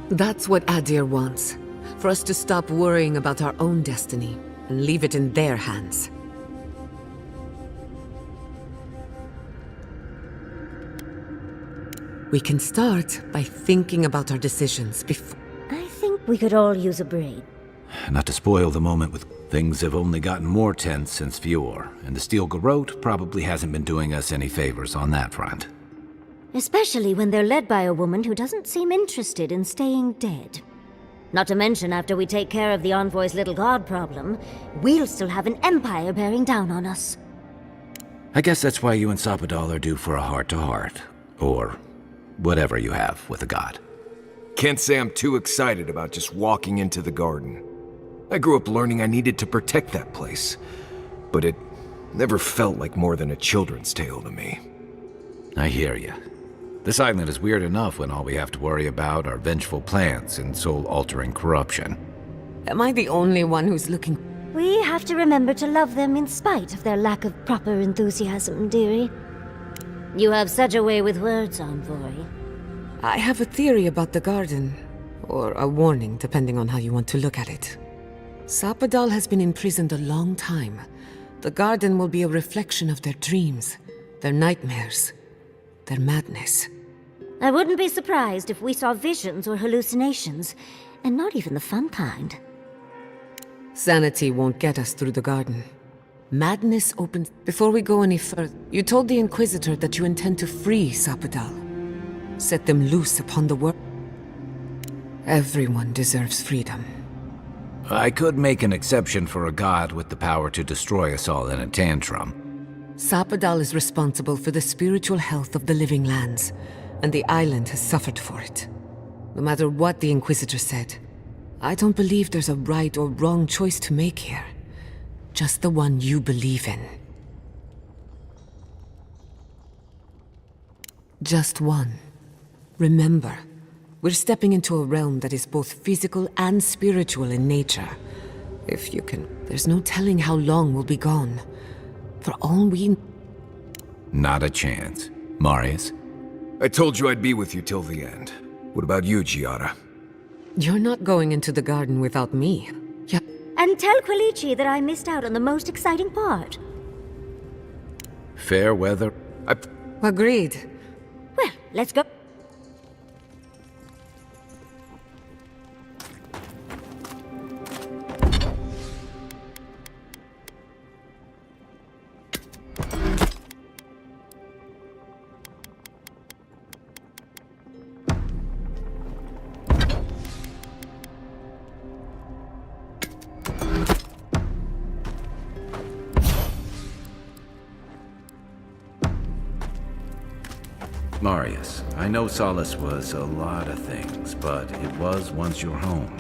That's what Adir wants. For us to stop worrying about our own destiny and leave it in their hands. We can start by thinking about our decisions before... I think we could all use a break. Not to spoil the moment with... Things have only gotten more tense since Fior, and the Steel Garrote probably hasn't been doing us any favors on that front. Especially when they're led by a woman who doesn't seem interested in staying dead. Not to mention, after we take care of the Envoy's little god problem, we'll still have an empire bearing down on us. I guess that's why you and Sapadal are due for a heart-to-heart. Or whatever you have with a god. Can't say I'm too excited about just walking into the garden. I grew up learning I needed to protect that place, but it never felt like more than a children's tale to me. I hear you. This island is weird enough when all we have to worry about are vengeful plans and soul-altering corruption. Am I the only one who's looking? We have to remember to love them in spite of their lack of proper enthusiasm, dearie. You have such a way with words, Envoy. I have a theory about the garden. Or a warning, depending on how you want to look at it. Sapadal has been imprisoned a long time. The garden will be a reflection of their dreams, their nightmares, their madness. I wouldn't be surprised if we saw visions or hallucinations, and not even the fun kind. Sanity won't get us through the garden. Madness opens... Before we go any further, you told the Inquisitor that you intend to free Sapadal. Set them loose upon the world. Everyone deserves freedom. I could make an exception for a god with the power to destroy us all in a tantrum. Sapadal is responsible for the spiritual health of the living lands, and the island has suffered for it. No matter what the Inquisitor said, I don't believe there's a right or wrong choice to make here. Just the one you believe in. Just one. Remember, we're stepping into a realm that is both physical and spiritual in nature. If you can... There's no telling how long we'll be gone. For all we... Not a chance. Marius? I told you I'd be with you till the end. What about you, Giada? You're not going into the garden without me. Yeah. And tell Quilici that I missed out on the most exciting part. Fair weather. Agreed. Well, let's go. Marius, I know Solace was a lot of things, but it was once your home.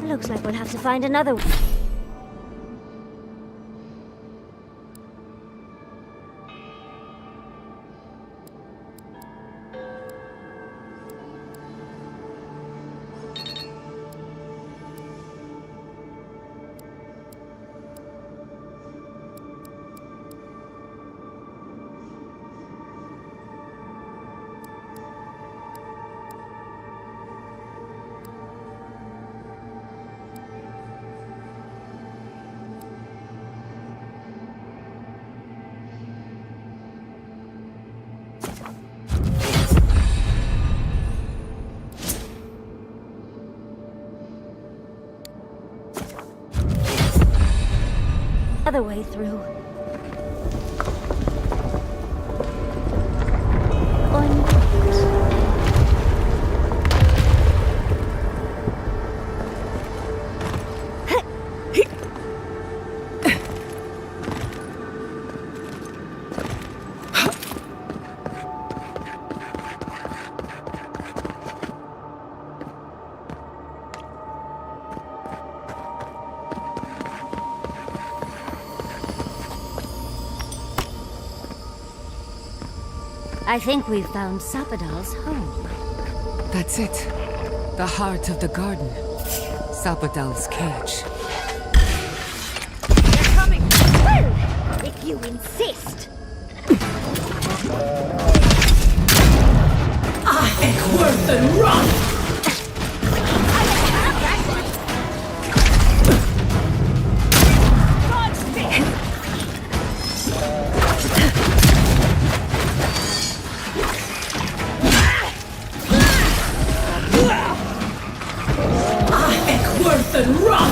Looks like we'll have to find another one. Other way through. Or not. I think we've found Sapadal's home. That's it. The heart of the garden. Sapadal's cage. They're coming! Well, if you insist. Worth and run! Worth and run!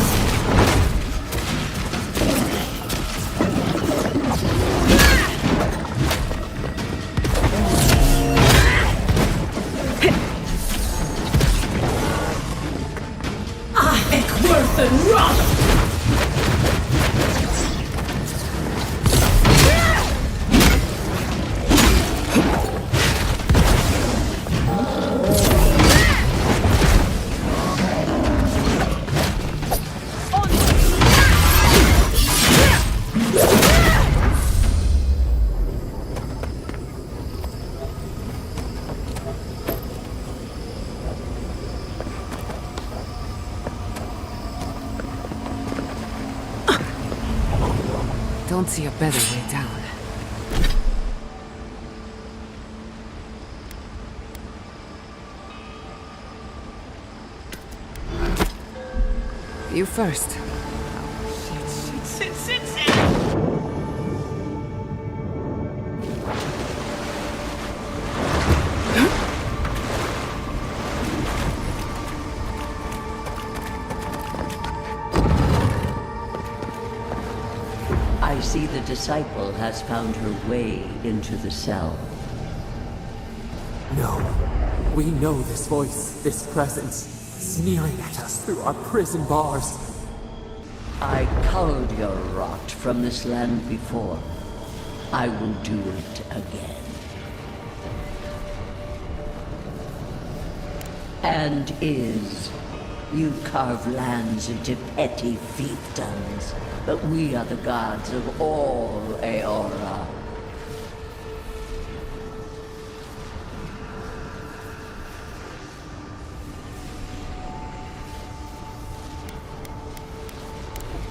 don't see a better way down. You first. Sit. I see the disciple has found her way into the cell. No. We know this voice, this presence, sneering at us through our prison bars. I culled your rot from this land before. I will do it again. And you carve lands into petty fiefdoms, but we are the gods of all Aora.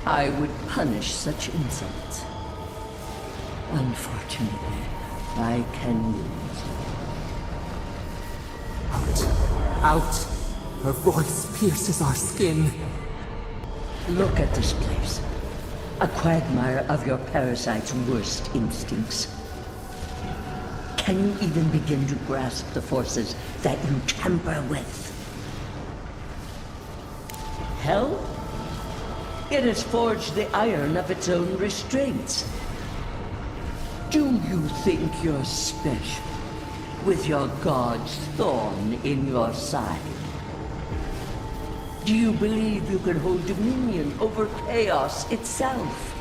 I would punish such insults. Unfortunately, I can lose. Out! Her voice pierces our skin. Look at this place. A quagmire of your parasite's worst instincts. Can you even begin to grasp the forces that you tamper with? Hell? It has forged the iron of its own restraints. Do you think you're special, with your god's thorn in your side? Do you believe you can hold dominion over chaos itself?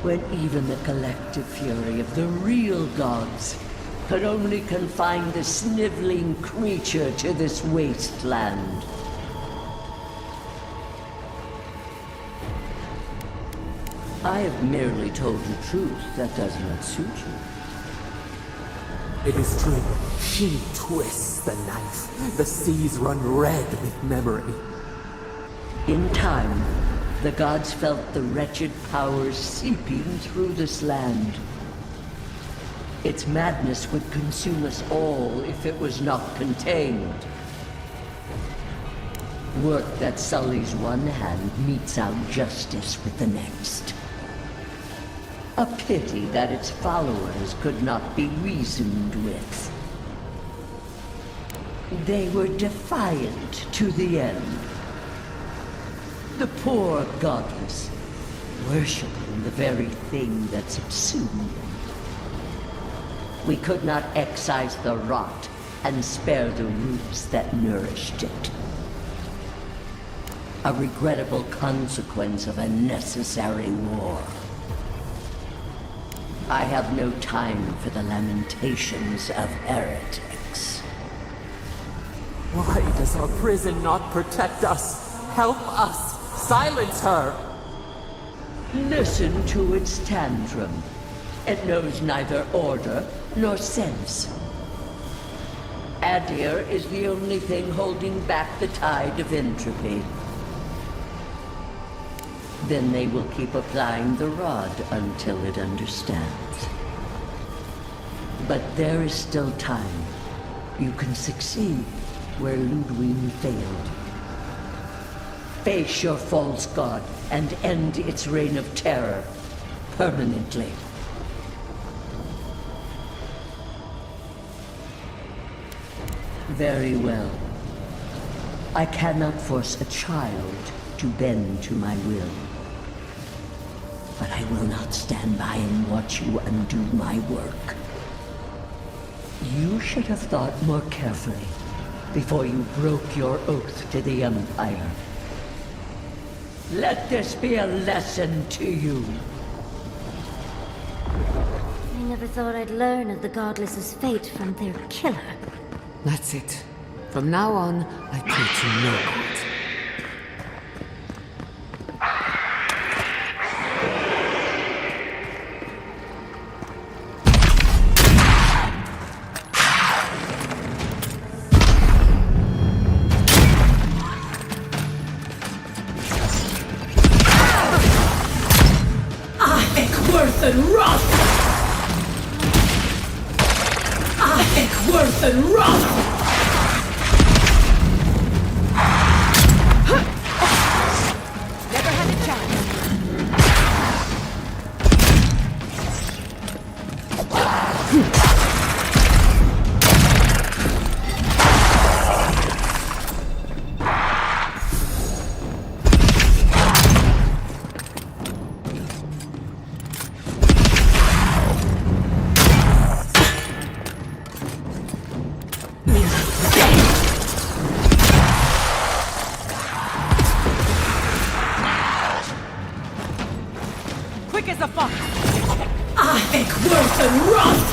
When even the collective fury of the real gods could only confine the sniveling creature to this wasteland. I have merely told you truth that does not suit you. It is true. She twists the knife. The seas run red with memory. In time, the gods felt the wretched powers seeping through this land. Its madness would consume us all if it was not contained. Work that sullies one hand meets out justice with the next. A pity that its followers could not be reasoned with. They were defiant to the end. The poor godless, worshipping the very thing that subsumed them. We could not excise the rot and spare the roots that nourished it. A regrettable consequence of a necessary war. I have no time for the lamentations of heretics. Why does our prison not protect us? Help us! Silence her! Listen to its tantrum. It knows neither order nor sense. Adir is the only thing holding back the tide of entropy. Then they will keep applying the rod until it understands. But there is still time. You can succeed where Ludwig failed. Face your false god and end its reign of terror permanently. Very well. I cannot force a child to bend to my will. But I will not stand by and watch you undo my work. You should have thought more carefully before you broke your oath to the Empire. Let this be a lesson to you. I never thought I'd learn of the Godless's fate from their killer. That's it. From now on, I pray to no god. worse than rot! I think worse than rot! Never had a chance. Quick as a fox! I think worse than rot!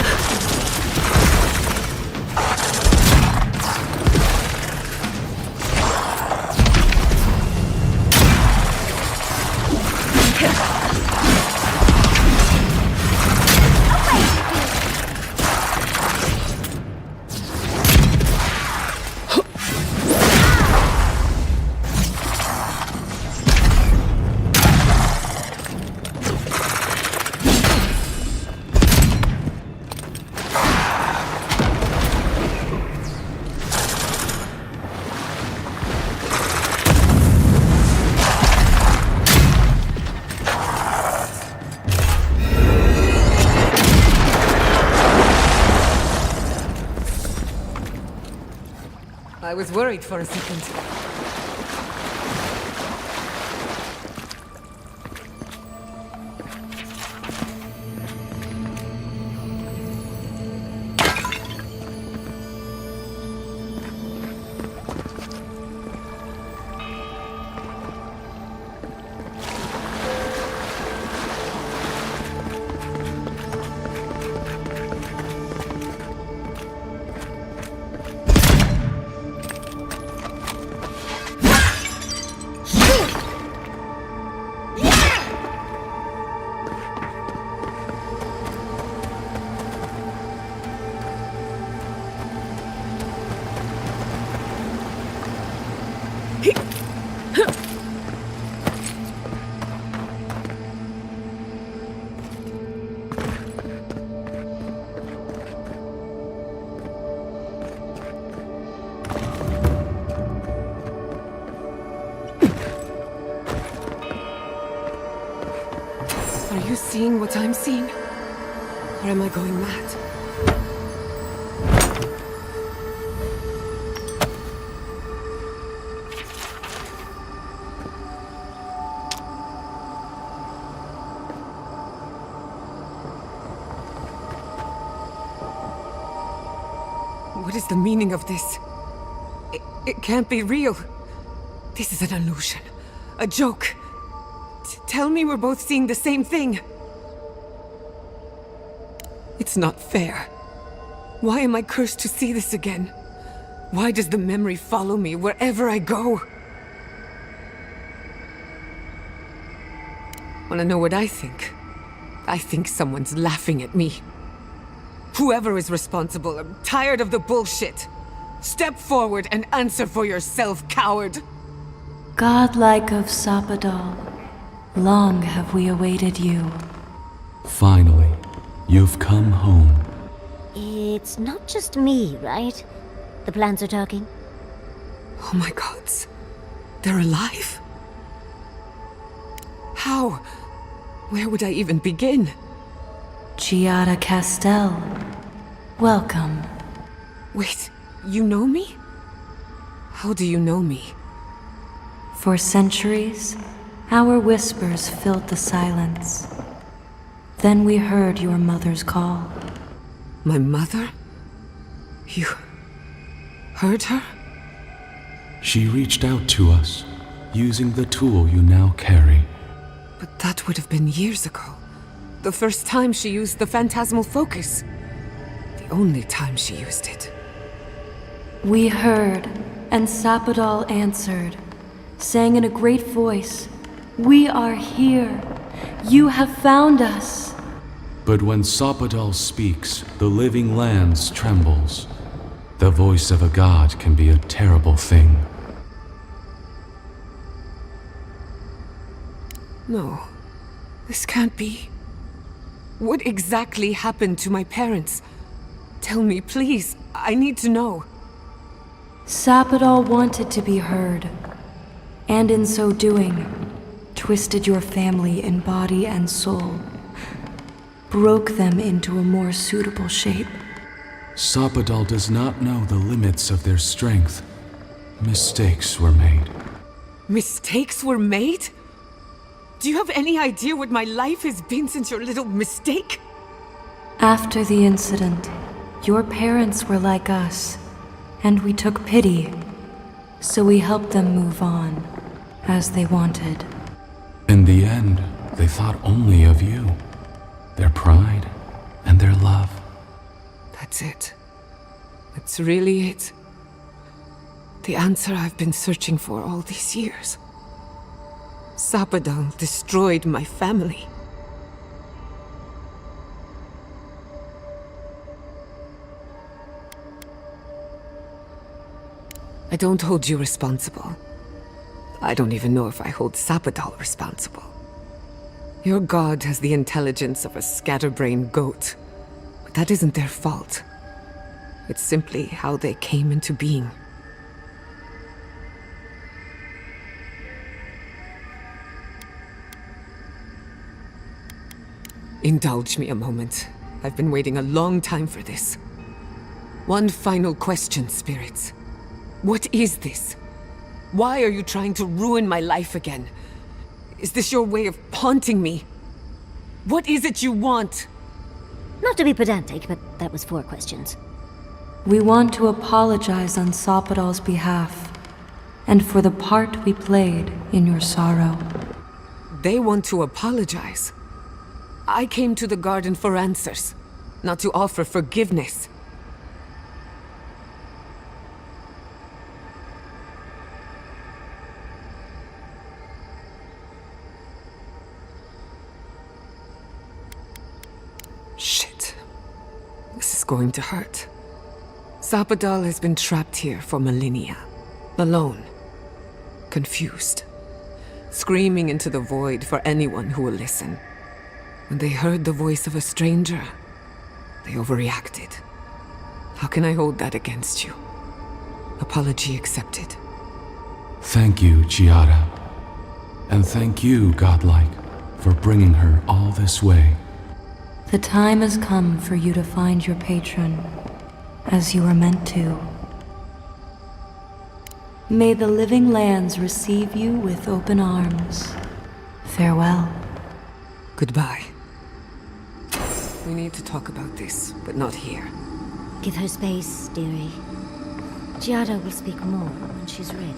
I was worried for a second. Are you seeing what I'm seeing? Or am I going mad? What is the meaning of this? It can't be real. This is an illusion. A joke. Tell me we're both seeing the same thing. It's not fair. Why am I cursed to see this again? Why does the memory follow me wherever I go? Wanna know what I think? I think someone's laughing at me. Whoever is responsible, I'm tired of the bullshit. Step forward and answer for yourself, coward! Godlike of Sapadal, long have we awaited you. Finally, you've come home. It's not just me, right? The plants are talking. Oh my gods. They're alive? How? Where would I even begin? Giada Castel, welcome. Wait, you know me? How do you know me? For centuries, our whispers filled the silence. Then we heard your mother's call. My mother? You heard her? She reached out to us, using the tool you now carry. But that would have been years ago. The first time she used the phantasmal focus. The only time she used it. We heard, and Sapadal answered, saying in a great voice, "We are here. You have found us." But when Sapadal speaks, the living lands trembles. The voice of a god can be a terrible thing. No, this can't be. What exactly happened to my parents? Tell me, please. I need to know. Sapodal wanted to be heard, and in so doing, twisted your family in body and soul, broke them into a more suitable shape. Sapodal does not know the limits of their strength. Mistakes were made. Mistakes were made? Do you have any idea what my life has been since your little mistake? After the incident, your parents were like us, and we took pity, so we helped them move on, as they wanted. In the end, they thought only of you, their pride, and their love. That's it. That's really it. The answer I've been searching for all these years. Sapodal destroyed my family. I don't hold you responsible. I don't even know if I hold Sapodal responsible. Your god has the intelligence of a scatterbrained goat, but that isn't their fault. It's simply how they came into being. Indulge me a moment. I've been waiting a long time for this. One final question, spirits. What is this? Why are you trying to ruin my life again? Is this your way of haunting me? What is it you want? Not to be pedantic, but that was 4 questions. We want to apologize on Sapodal's behalf, and for the part we played in your sorrow. They want to apologize. I came to the garden for answers, not to offer forgiveness. Shit. This is going to hurt. Sapodal has been trapped here for millennia. Alone. Confused. Screaming into the void for anyone who will listen. When they heard the voice of a stranger, they overreacted. How can I hold that against you? Apology accepted. Thank you, Giada. And thank you, Godlike, for bringing her all this way. The time has come for you to find your patron, as you were meant to. May the living lands receive you with open arms. Farewell. Goodbye. We need to talk about this, but not here. Give her space, dearie. Giada will speak more when she's ready.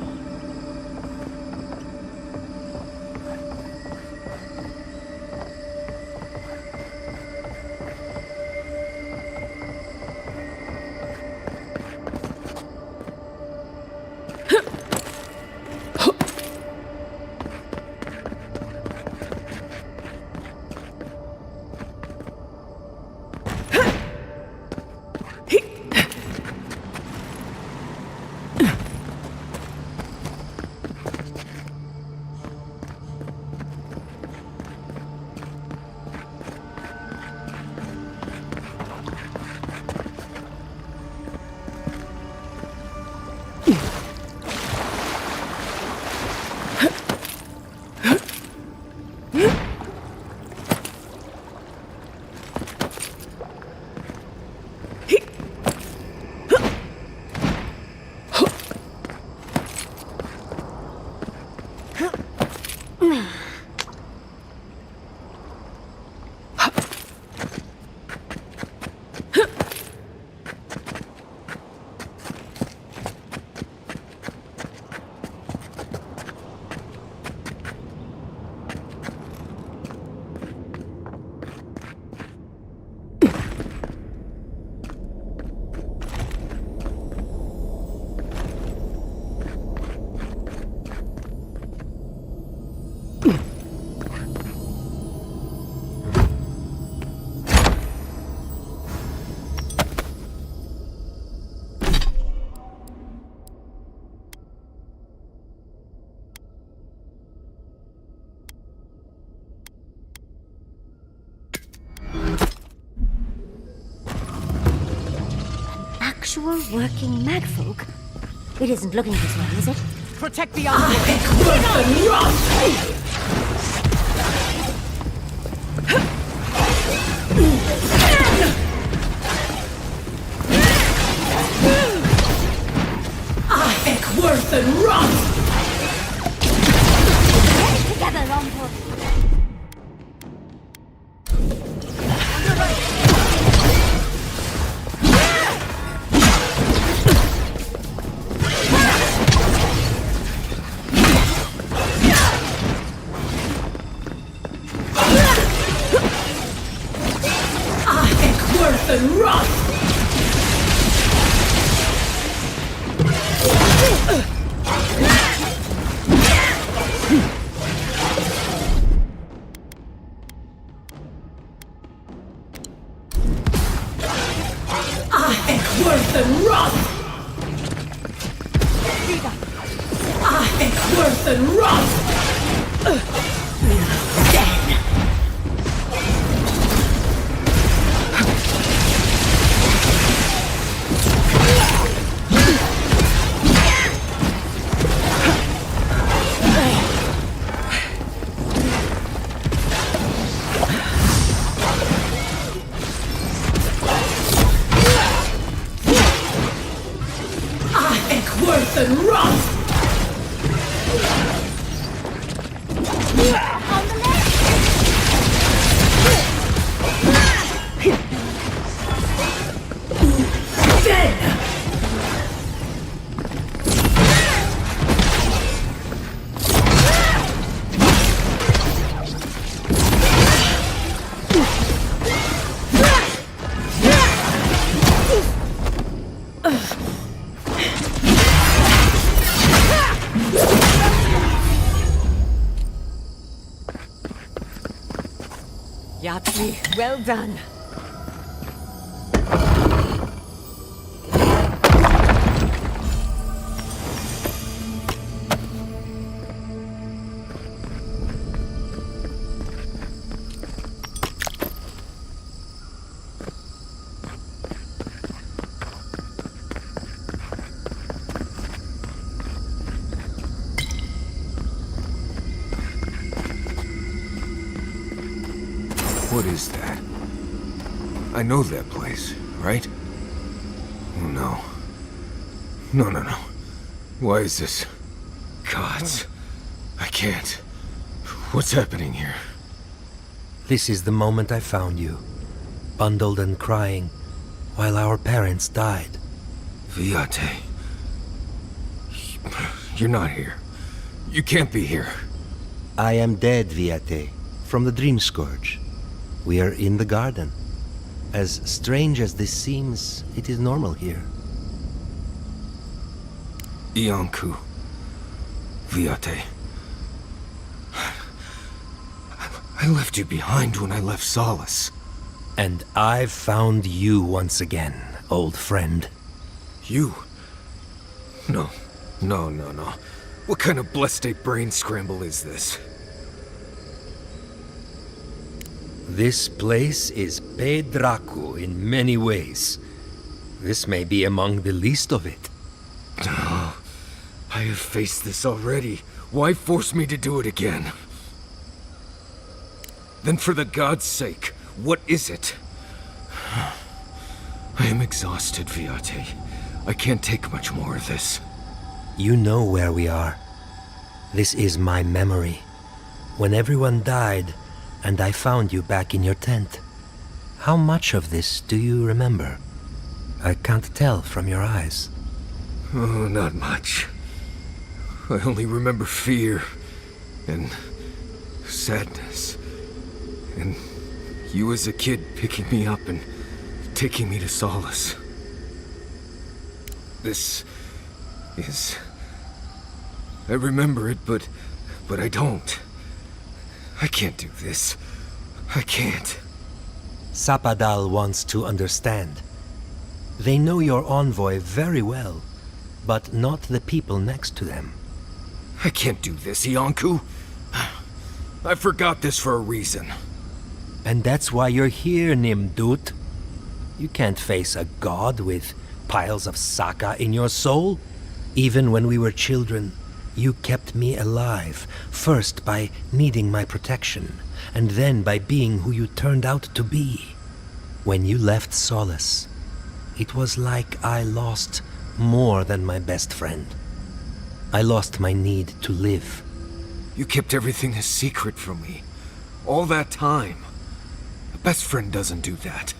actual working magfolk. It isn't looking this way, is it? Protect the envoy! Worth and rot! Together, Longport. Worth and rot! Worth and rot! Worth and rot! Worth and rot! On the left! Dead! Yatri, well done. What is that? I know that place, right? Oh, no. No. Why is this? Gods. I can't. What's happening here? This is the moment I found you, bundled and crying, while our parents died. Viate. You're not here. You can't be here. I am dead, Viate, from the Dream Scourge. We are in the garden. As strange as this seems, it is normal here. Ianku. Viate. I left you behind when I left Solace. And I've found you once again, old friend. You? No. What kind of blessed brain scramble is this? This place is Pedraku in many ways. This may be among the least of it. Oh, I have faced this already. Why force me to do it again? Then for the god's sake, what is it? I am exhausted, Viate. I can't take much more of this. You know where we are. This is my memory. When everyone died, and I found you back in your tent. How much of this do you remember? I can't tell from your eyes. Oh, not much. I only remember fear and sadness. And you as a kid picking me up and taking me to Solace. This is... I remember it, but I don't. I can't do this. I can't. Sapadal wants to understand. They know your envoy very well, but not the people next to them. I can't do this, Ianku. I forgot this for a reason. And that's why you're here, Nimdut. You can't face a god with stockpiles of Saka in your soul? Even when we were children, you kept me alive, first by needing my protection, and then by being who you turned out to be. When you left Solace, it was like I lost more than my best friend. I lost my need to live. You kept everything a secret from me. All that time. A best friend doesn't do that.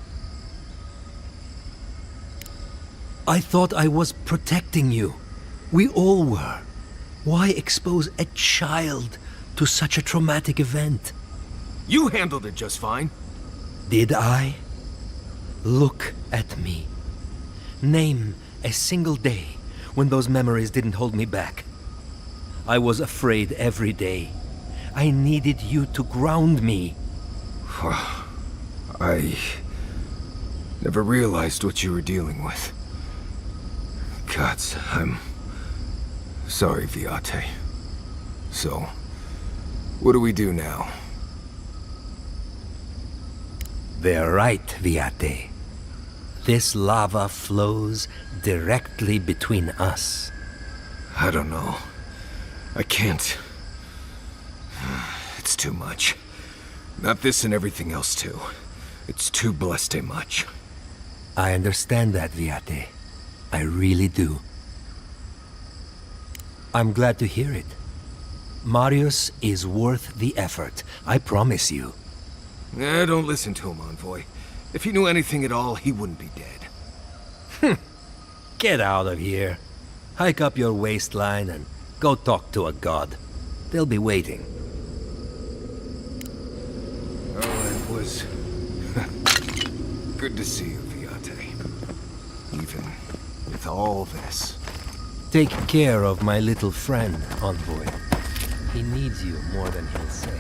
I thought I was protecting you. We all were. Why expose a child to such a traumatic event? You handled it just fine. Did I? Look at me. Name a single day when those memories didn't hold me back. I was afraid every day. I needed you to ground me. I never realized what you were dealing with. Gods, I'm sorry, Viate. So, what do we do now? They're right, Viate. This lava flows directly between us. I don't know. I can't. It's too much. Not this and everything else too. It's too blessed much. I understand that, Viate. I really do. I'm glad to hear it. Marius is worth the effort, I promise you. Don't listen to him, Envoy. If he knew anything at all, he wouldn't be dead. Get out of here. Hike up your waistline and go talk to a god. They'll be waiting. Oh, it was good to see you, Viate. Even with all this. Take care of my little friend, Envoy. He needs you more than he'll say.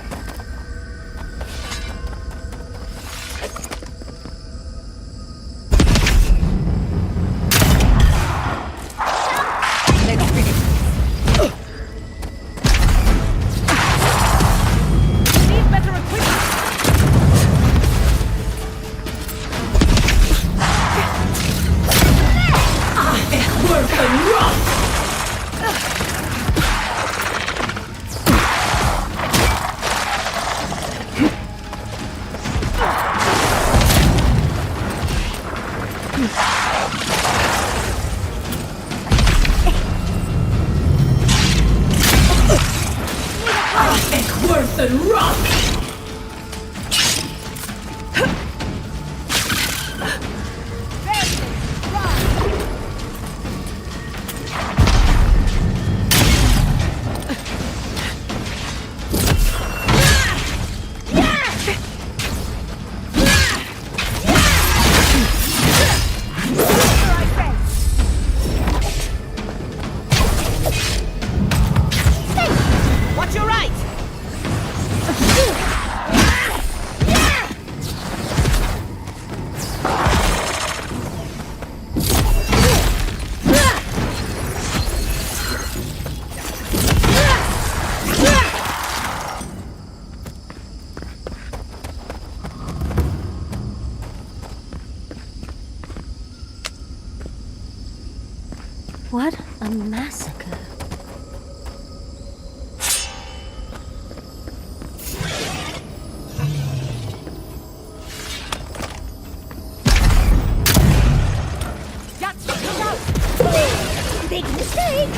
What a massacre. Big mistake!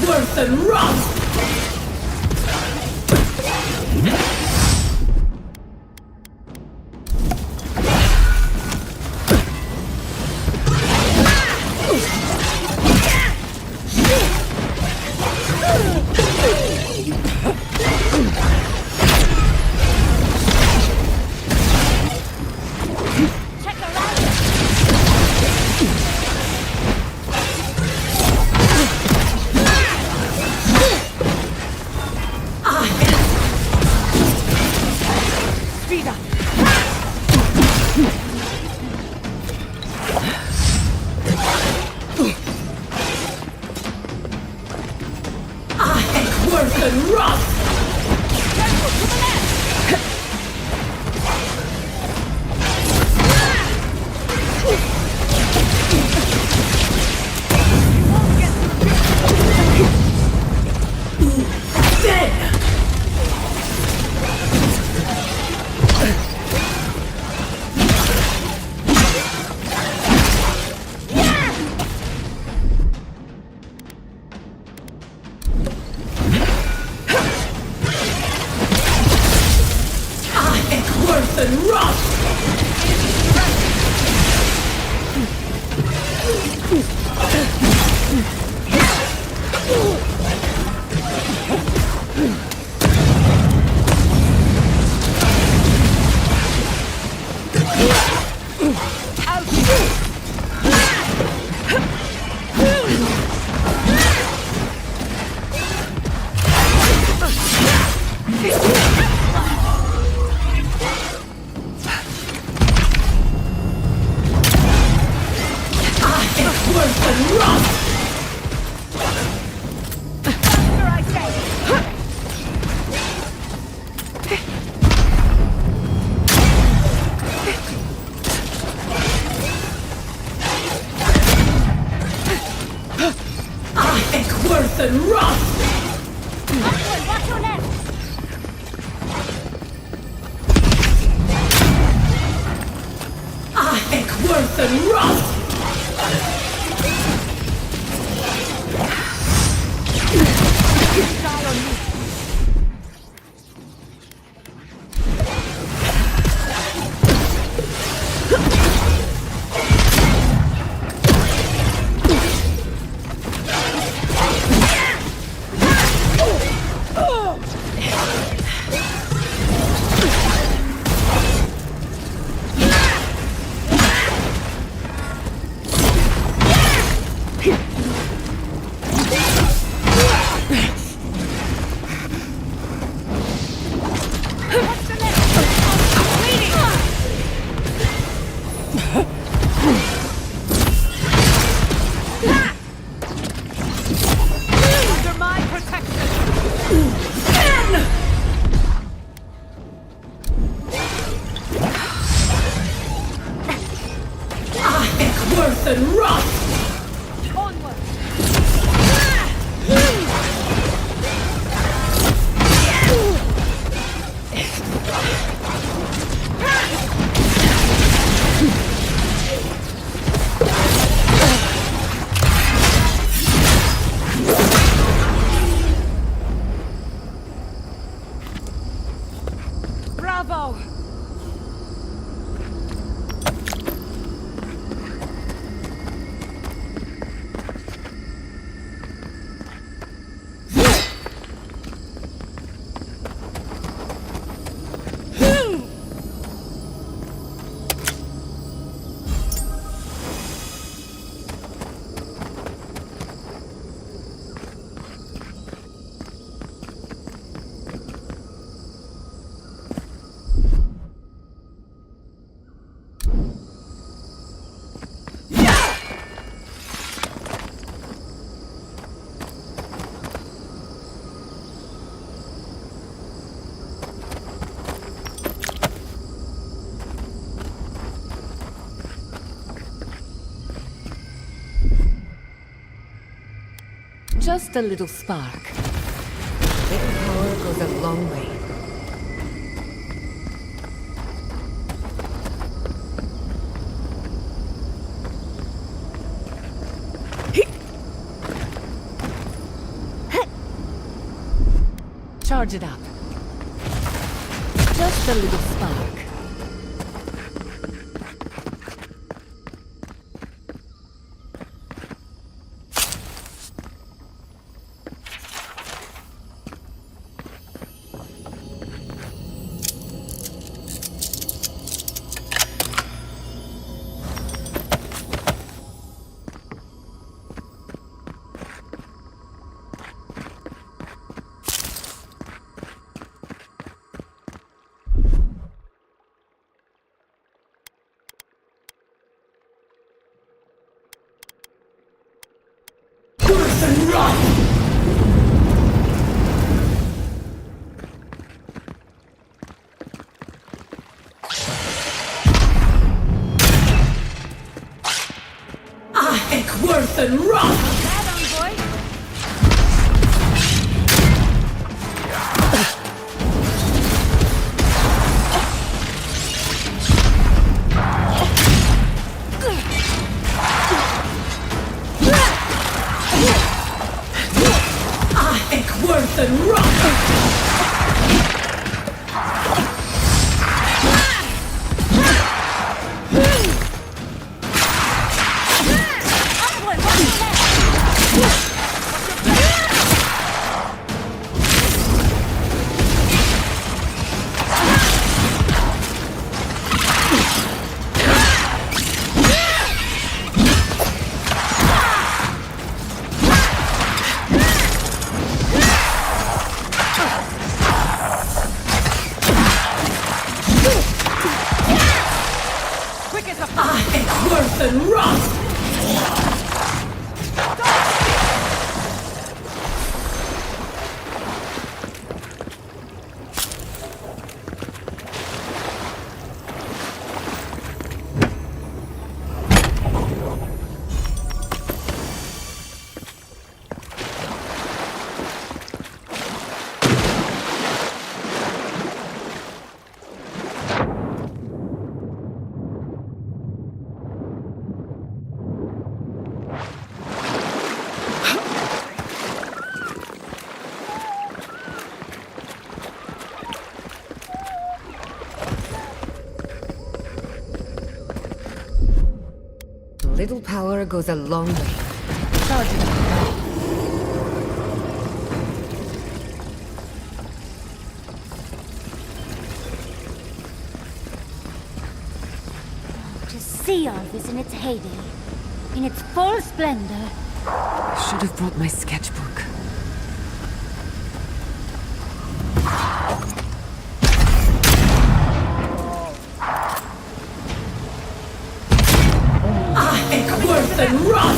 Worse than rot! Worse than rust! Just a little spark. Little power goes a long way. Charge it up. Just a little spark. than rock! Worse than rock! Worse than rock! Little power goes a long way. To see all this in its heyday, in its full splendor. I should have brought my sketchbook. Worse than rock!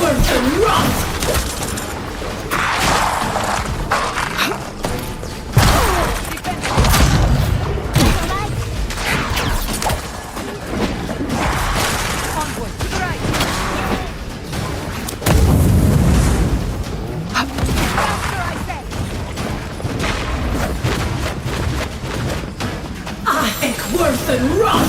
Worse than rock! Worse than rock!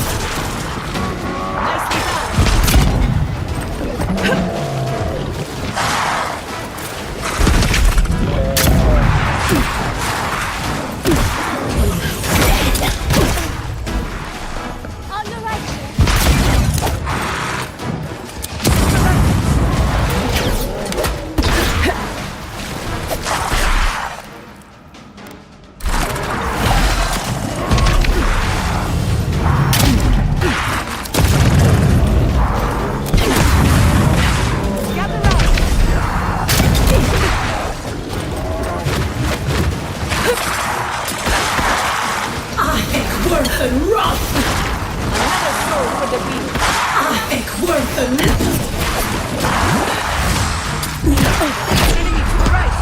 Worse than rock! Another soul for the beat. Worse than enemy to the right.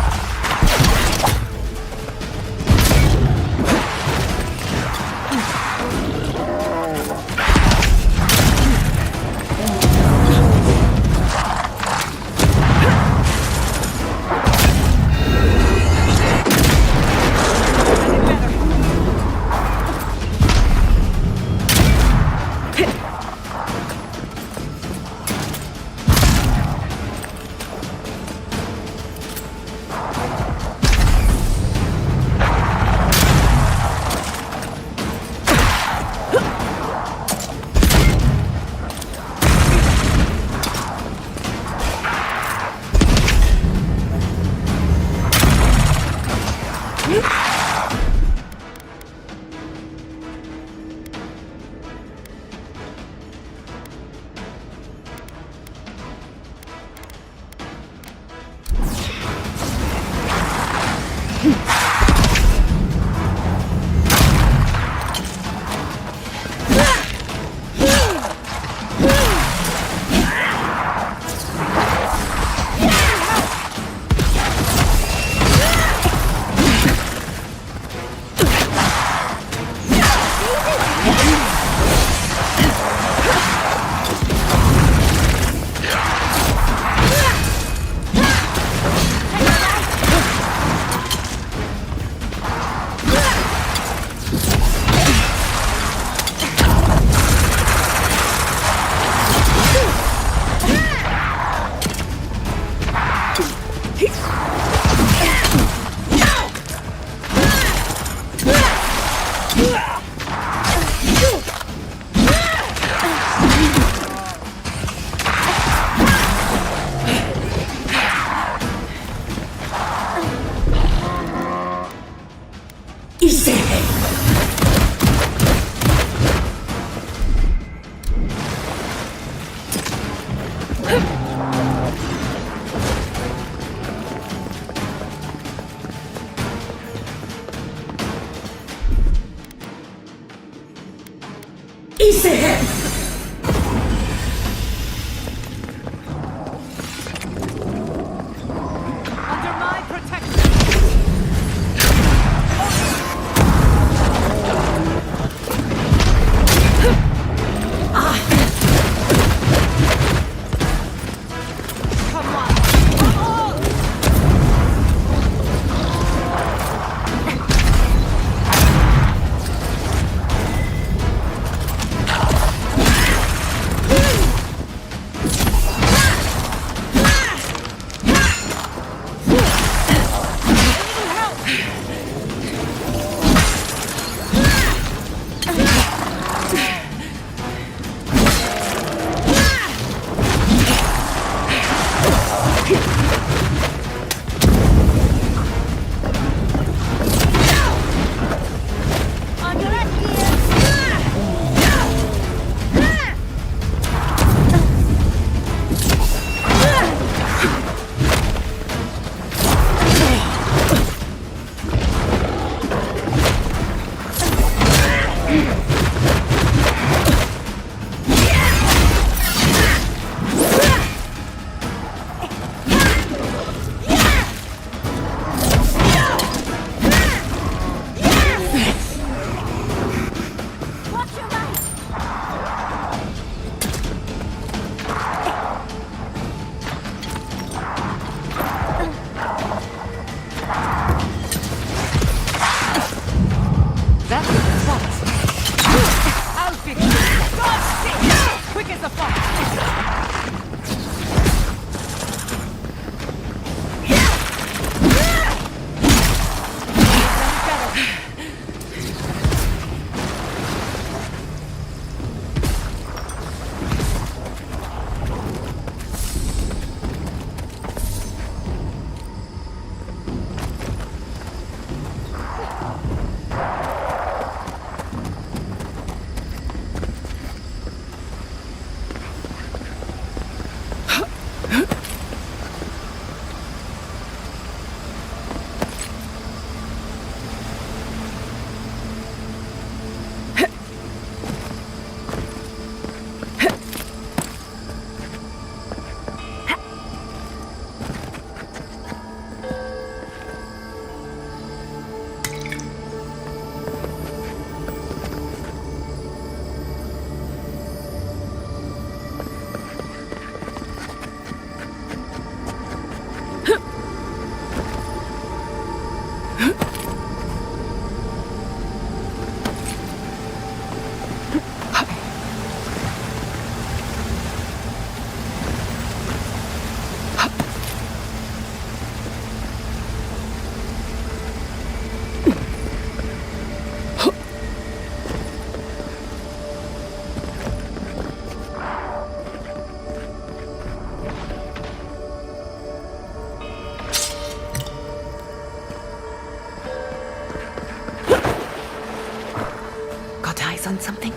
Hice him! Under my protection. Come on. On something?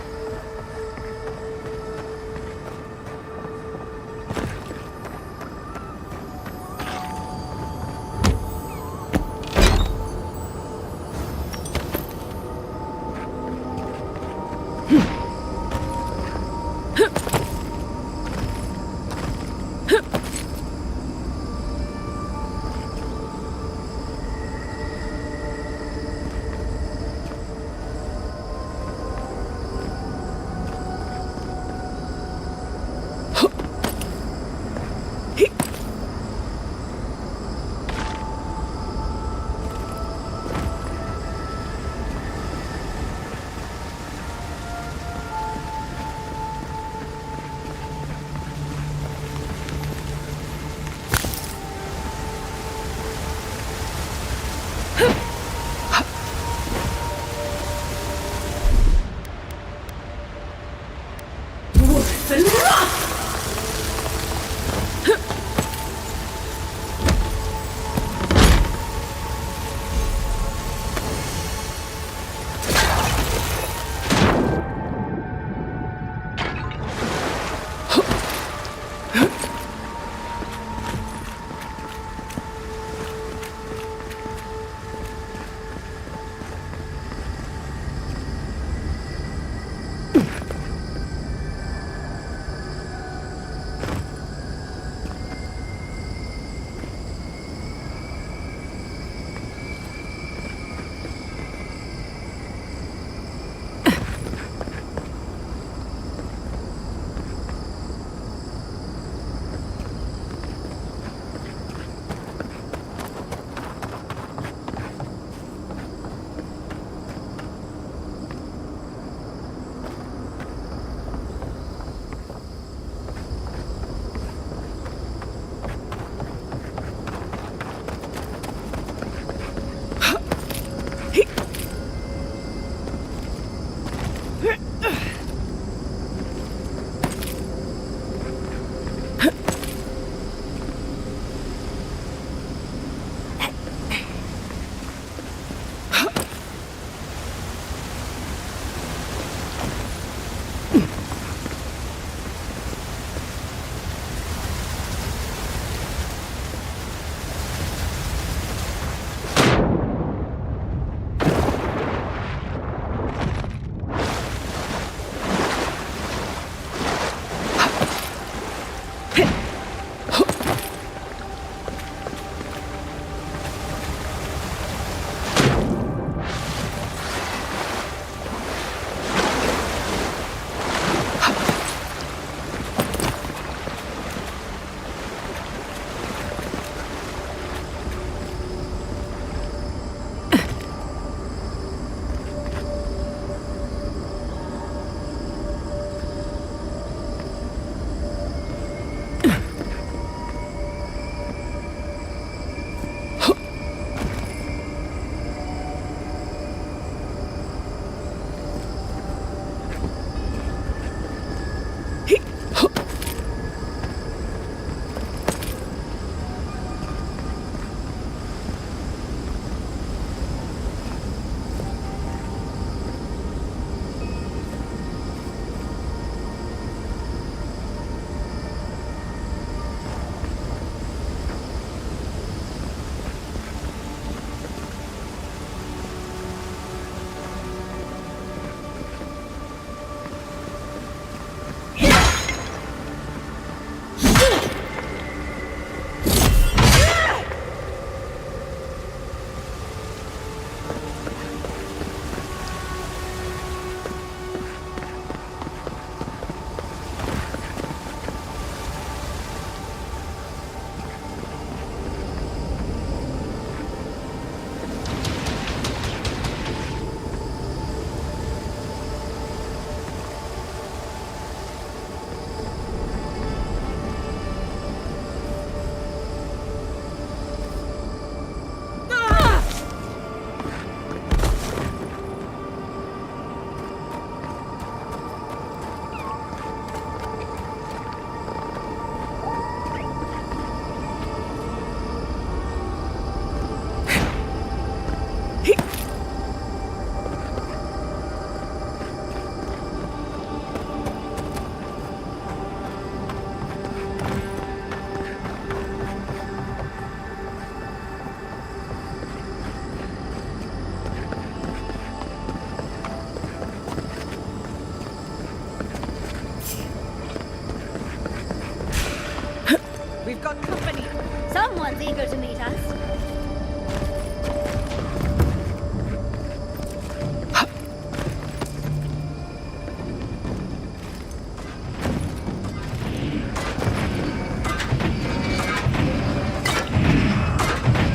got company. Someone's eager to meet us.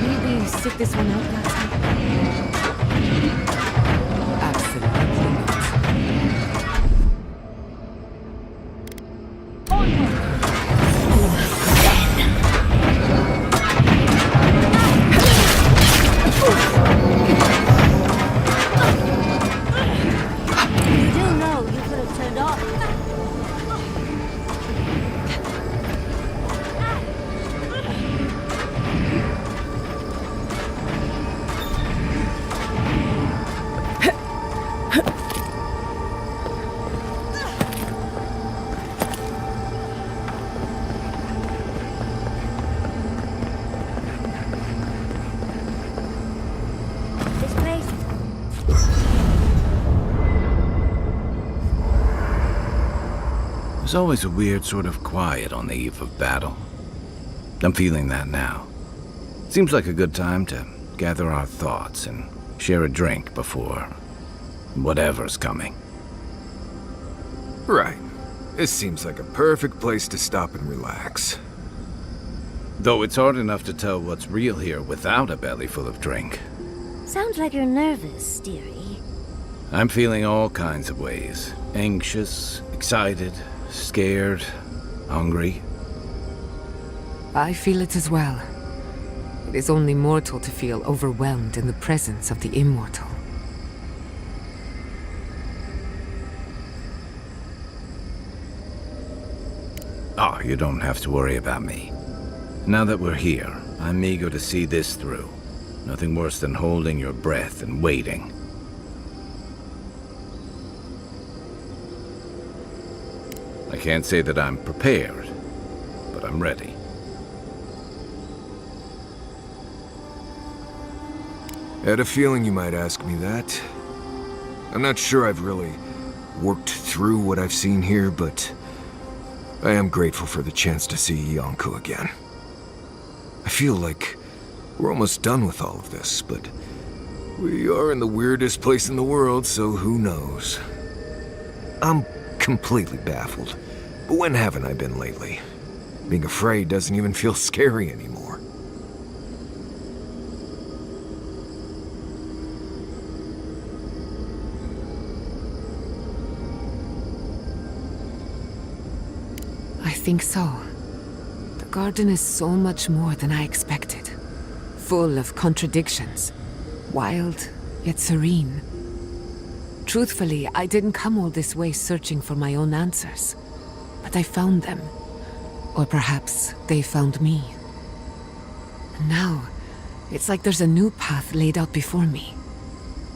Maybe you sit this one out, Blackfox? Absolutely not. You do know you could have turned off. This place. There's always a weird sort of quiet on the eve of battle. I'm feeling that now. Seems like a good time to gather our thoughts and share a drink before whatever's coming. Right. This seems like a perfect place to stop and relax. Though it's hard enough to tell what's real here without a belly full of drink. Sounds like you're nervous, dearie. I'm feeling all kinds of ways. Anxious, excited, scared, hungry. I feel it as well. It is only mortal to feel overwhelmed in the presence of the immortal. Oh, you don't have to worry about me. Now that we're here, I'm eager to see this through. Nothing worse than holding your breath and waiting. I can't say that I'm prepared, but I'm ready. I had a feeling you might ask me that. I'm not sure I've really worked through what I've seen here, but I am grateful for the chance to see Yonko again. I feel like we're almost done with all of this, but we are in the weirdest place in the world, so who knows? I'm completely baffled, but when haven't I been lately? Being afraid doesn't even feel scary anymore. I think so. The garden is so much more than I expected. Full of contradictions. Wild, yet serene. Truthfully, I didn't come all this way searching for my own answers. But I found them. Or perhaps they found me. And now, it's like there's a new path laid out before me.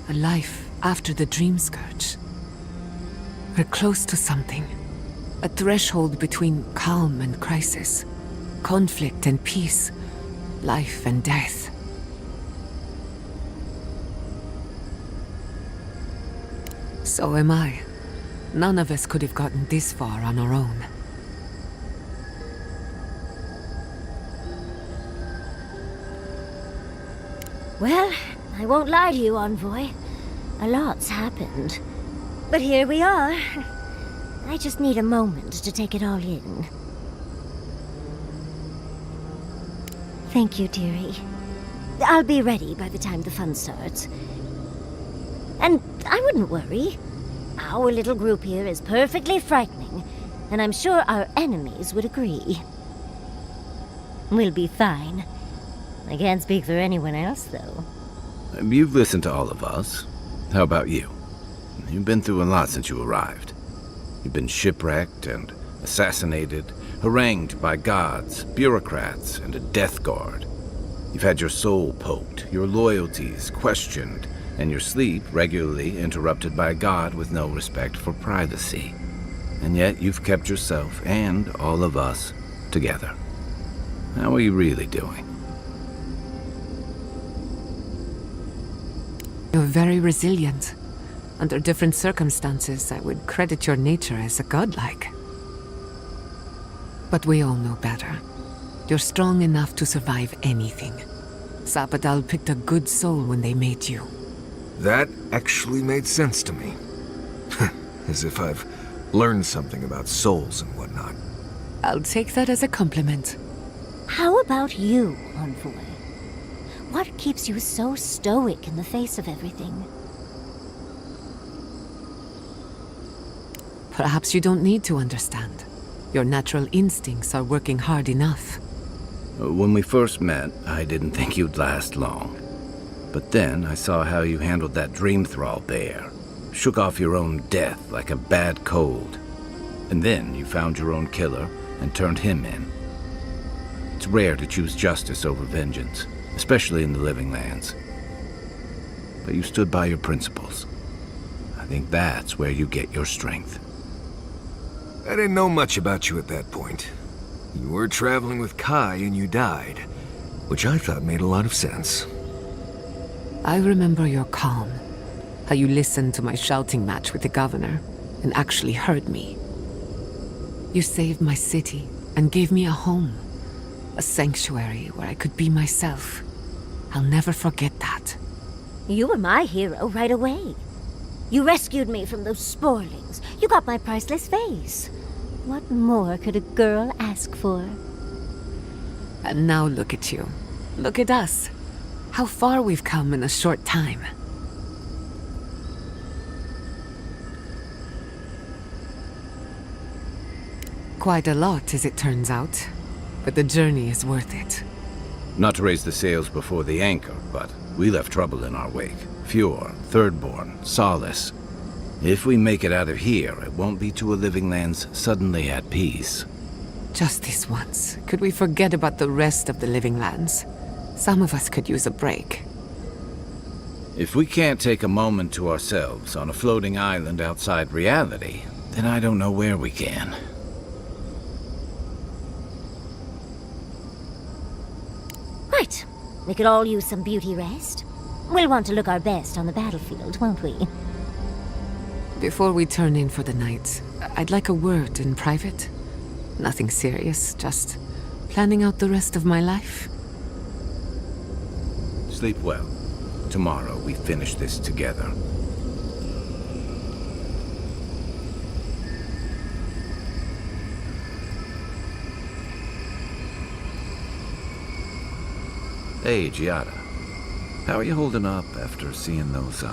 A life after the dream scourge. We're close to something. A threshold between calm and crisis. Conflict and peace. Life and death. So am I. None of us could have gotten this far on our own. Well, I won't lie to you, Envoy. A lot's happened. But here we are. I just need a moment to take it all in. Thank you, dearie. I'll be ready by the time the fun starts. And I wouldn't worry. Our little group here is perfectly frightening, and I'm sure our enemies would agree. We'll be fine. I can't speak for anyone else, though. You've listened to all of us. How about you? You've been through a lot since you arrived. You've been shipwrecked and assassinated, harangued by gods, bureaucrats, and a death guard. You've had your soul poked, your loyalties questioned, and your sleep regularly interrupted by a god with no respect for privacy. And yet you've kept yourself and all of us together. How are you really doing? You're very resilient. Under different circumstances, I would credit your nature as a godlike. But we all know better. You're strong enough to survive anything. Sapadal picked a good soul when they made you. That actually made sense to me. As if I've learned something about souls and whatnot. I'll take that as a compliment. How about you, Envoy? What keeps you so stoic in the face of everything? Perhaps you don't need to understand. Your natural instincts are working hard enough. When we first met, I didn't think you'd last long. But then I saw how you handled that dream thrall there. Shook off your own death like a bad cold. And then you found your own killer and turned him in. It's rare to choose justice over vengeance, especially in the living lands. But you stood by your principles. I think that's where you get your strength. I didn't know much about you at that point. You were traveling with Kai and you died, which I thought made a lot of sense. I remember your calm. How you listened to my shouting match with the governor and actually heard me. You saved my city and gave me a home. A sanctuary where I could be myself. I'll never forget that. You were my hero right away. You rescued me from those sporlings. You got my priceless vase. What more could a girl ask for? And now look at you. Look at us. How far we've come in a short time. Quite a lot, as it turns out. But the journey is worth it. Not to raise the sails before the anchor, but we left trouble in our wake. Fjord, Thirdborn, Solace. If we make it out of here, it won't be to a living lands suddenly at peace. Just this once, could we forget about the rest of the living lands? Some of us could use a break. If we can't take a moment to ourselves on a floating island outside reality, then I don't know where we can. Right. We could all use some beauty rest. We'll want to look our best on the battlefield, won't we? Before we turn in for the night, I'd like a word in private. Nothing serious, just planning out the rest of my life. Sleep well. Tomorrow we finish this together. Hey, Giada. How are you holding up after seeing those,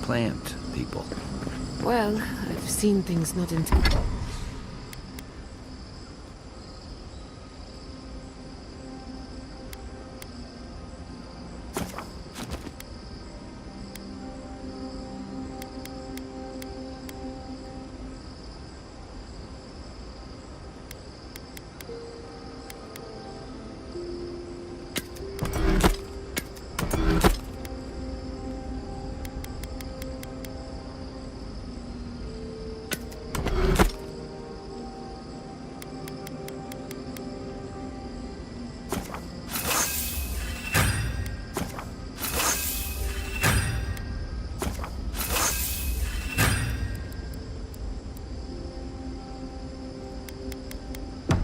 plant people? Well, I've seen things not into...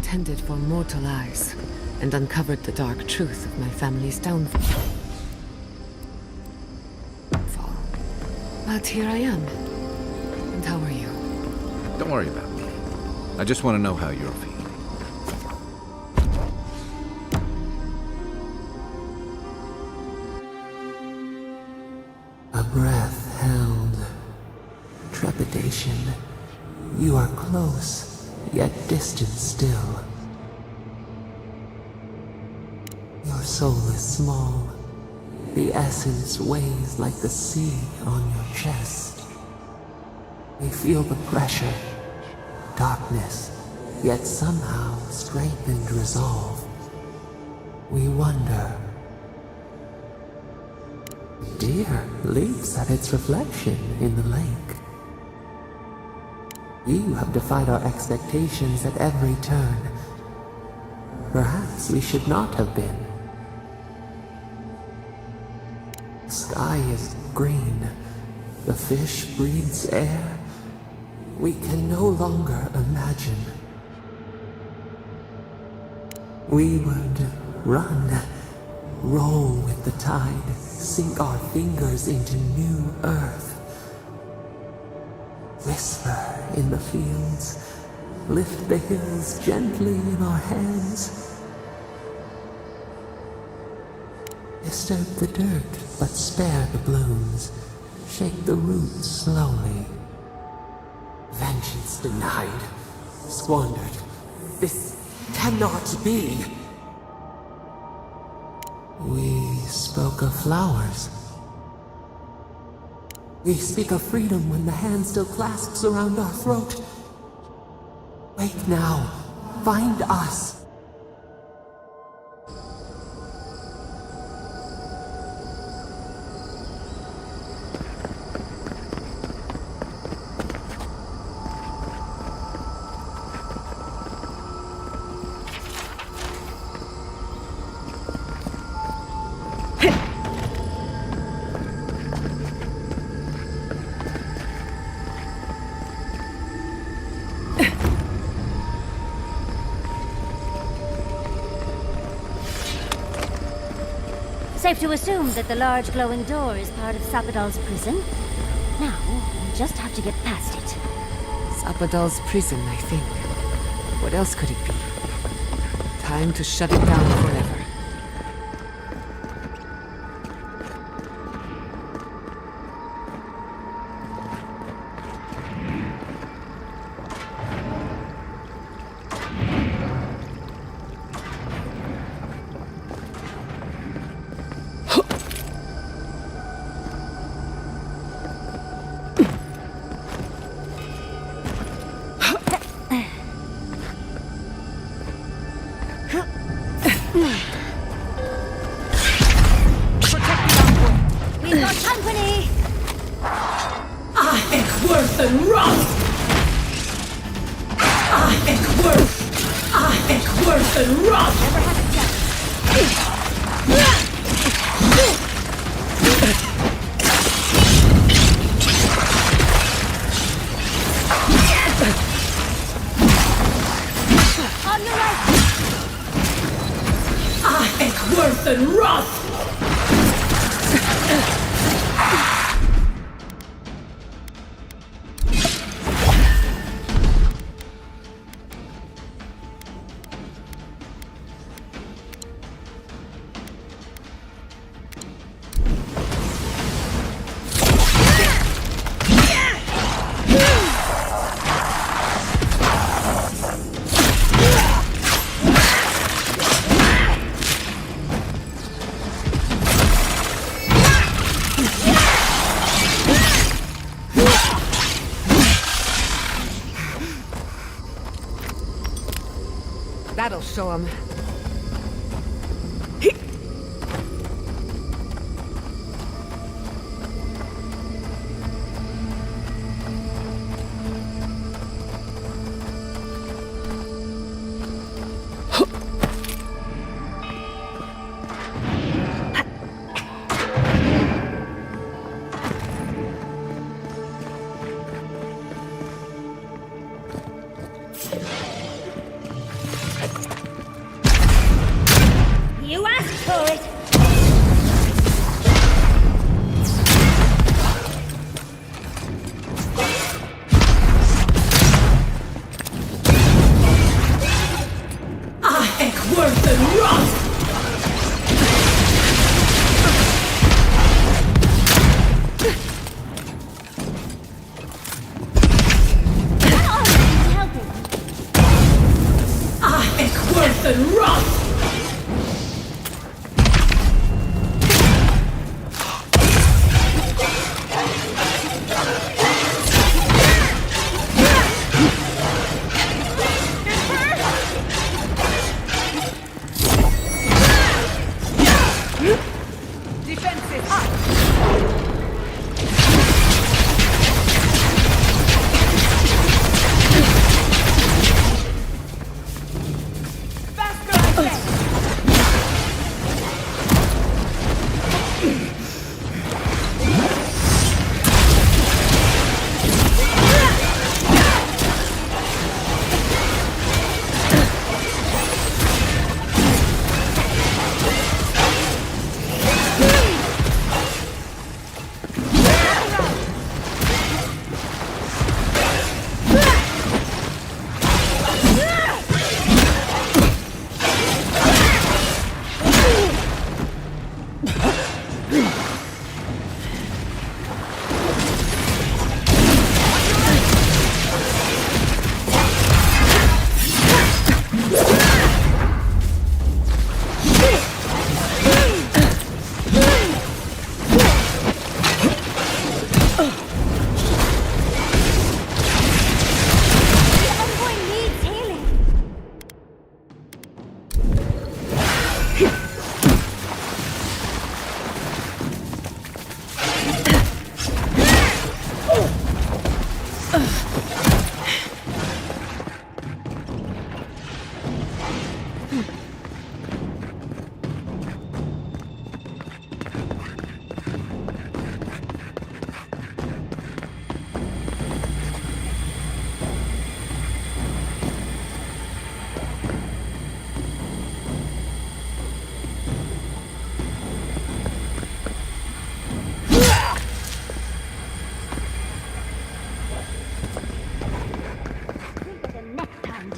Tended for mortal eyes, and uncovered the dark truth of my family's downfall. But here I am. And how are you? Don't worry about me. I just want to know how you're feeling. A breath held. Trepidation. You are close, yet distant still. Your soul is small. The essence weighs like the sea on your chest. We feel the pressure, darkness, yet somehow strengthened resolve. We wonder. Deer leaps at its reflection in the lake. You have defied our expectations at every turn. Perhaps we should not have been. The sky is green. The fish breathes air. We can no longer imagine. We would run, roll with the tide, sink our fingers into new earth. Whisper in the fields, lift the hills gently in our hands. Disturb the dirt, but spare the blooms. Shake the roots slowly. Vengeance denied, squandered. This cannot be. We spoke of flowers. We speak of freedom when the hand still clasps around our throat. Wake now. Find us. Safe to assume that the large glowing door is part of Sapadal's prison. Now, we just have to get past it. Sapadal's prison, I think. What else could it be? Time to shut it down forever. We've got company! Worth and Roth! Worth and Roth! Never had a chance. On your right! Worth and Roth! That'll show him. You asked for it! Worth and Roth! Worth and Roth!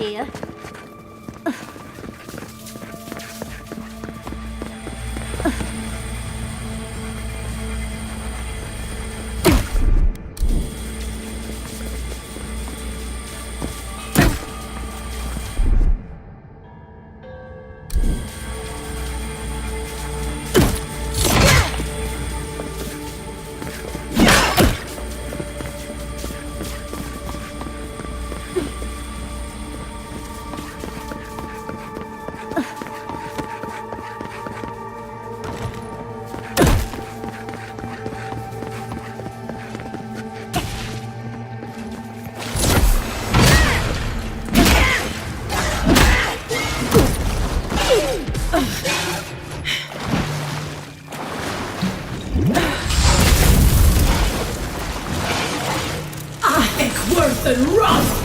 here. and rust!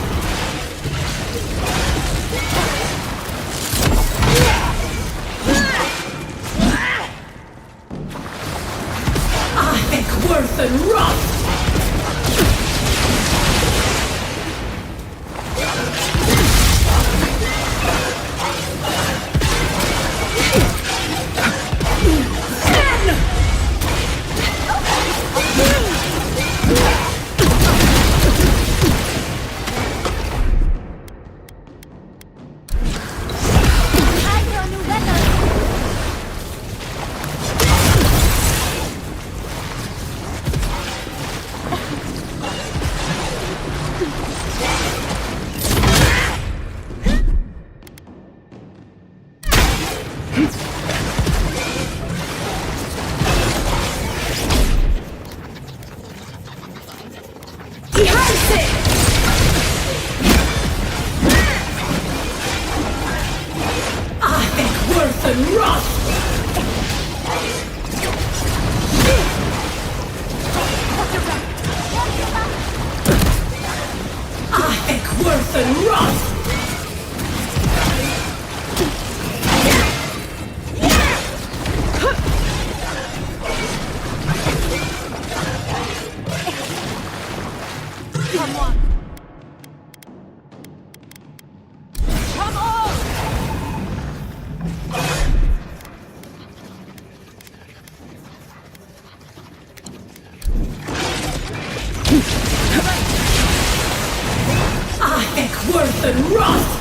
Worth and rust!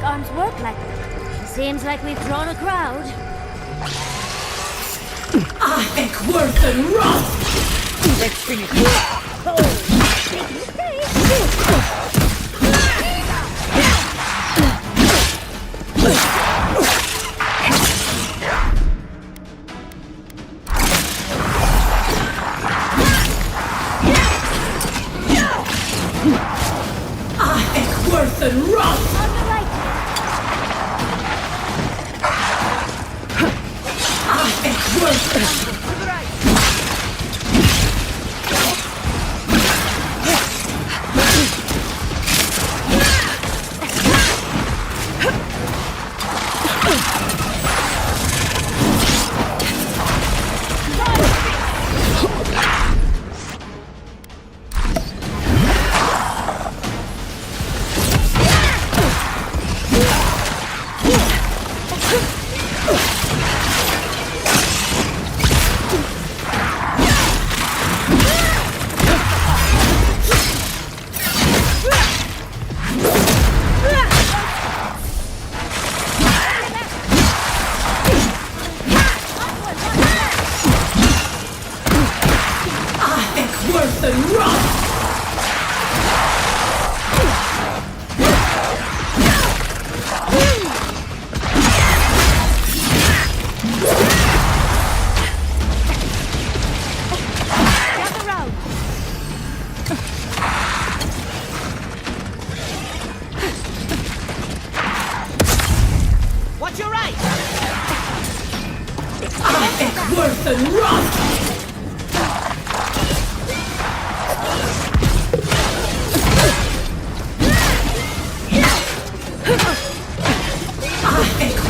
Arms work like that. Seems like we've drawn a crowd. Worth and rust! Let's finish this. Worth and wrong! Worth and rot! Worth and rot!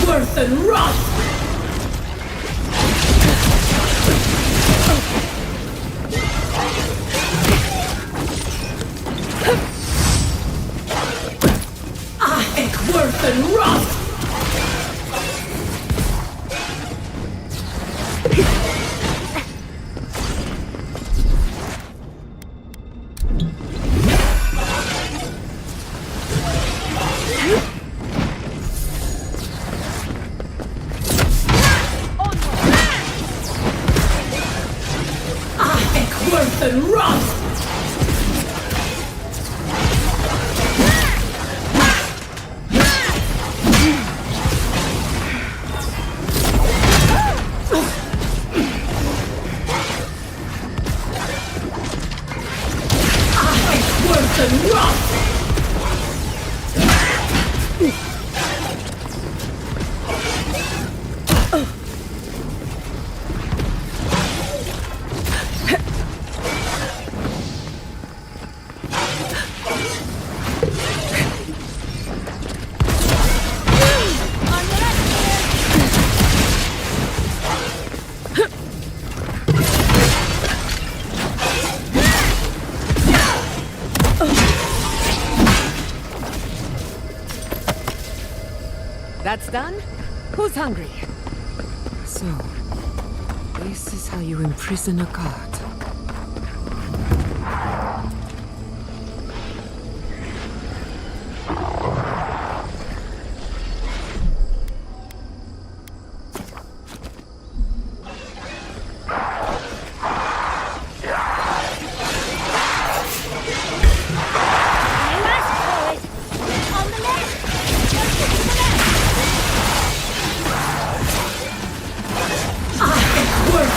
Worth and rot! Worth and rot! Worth and rot! That's done? Who's hungry? So, this is how you imprison a god.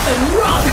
and rot!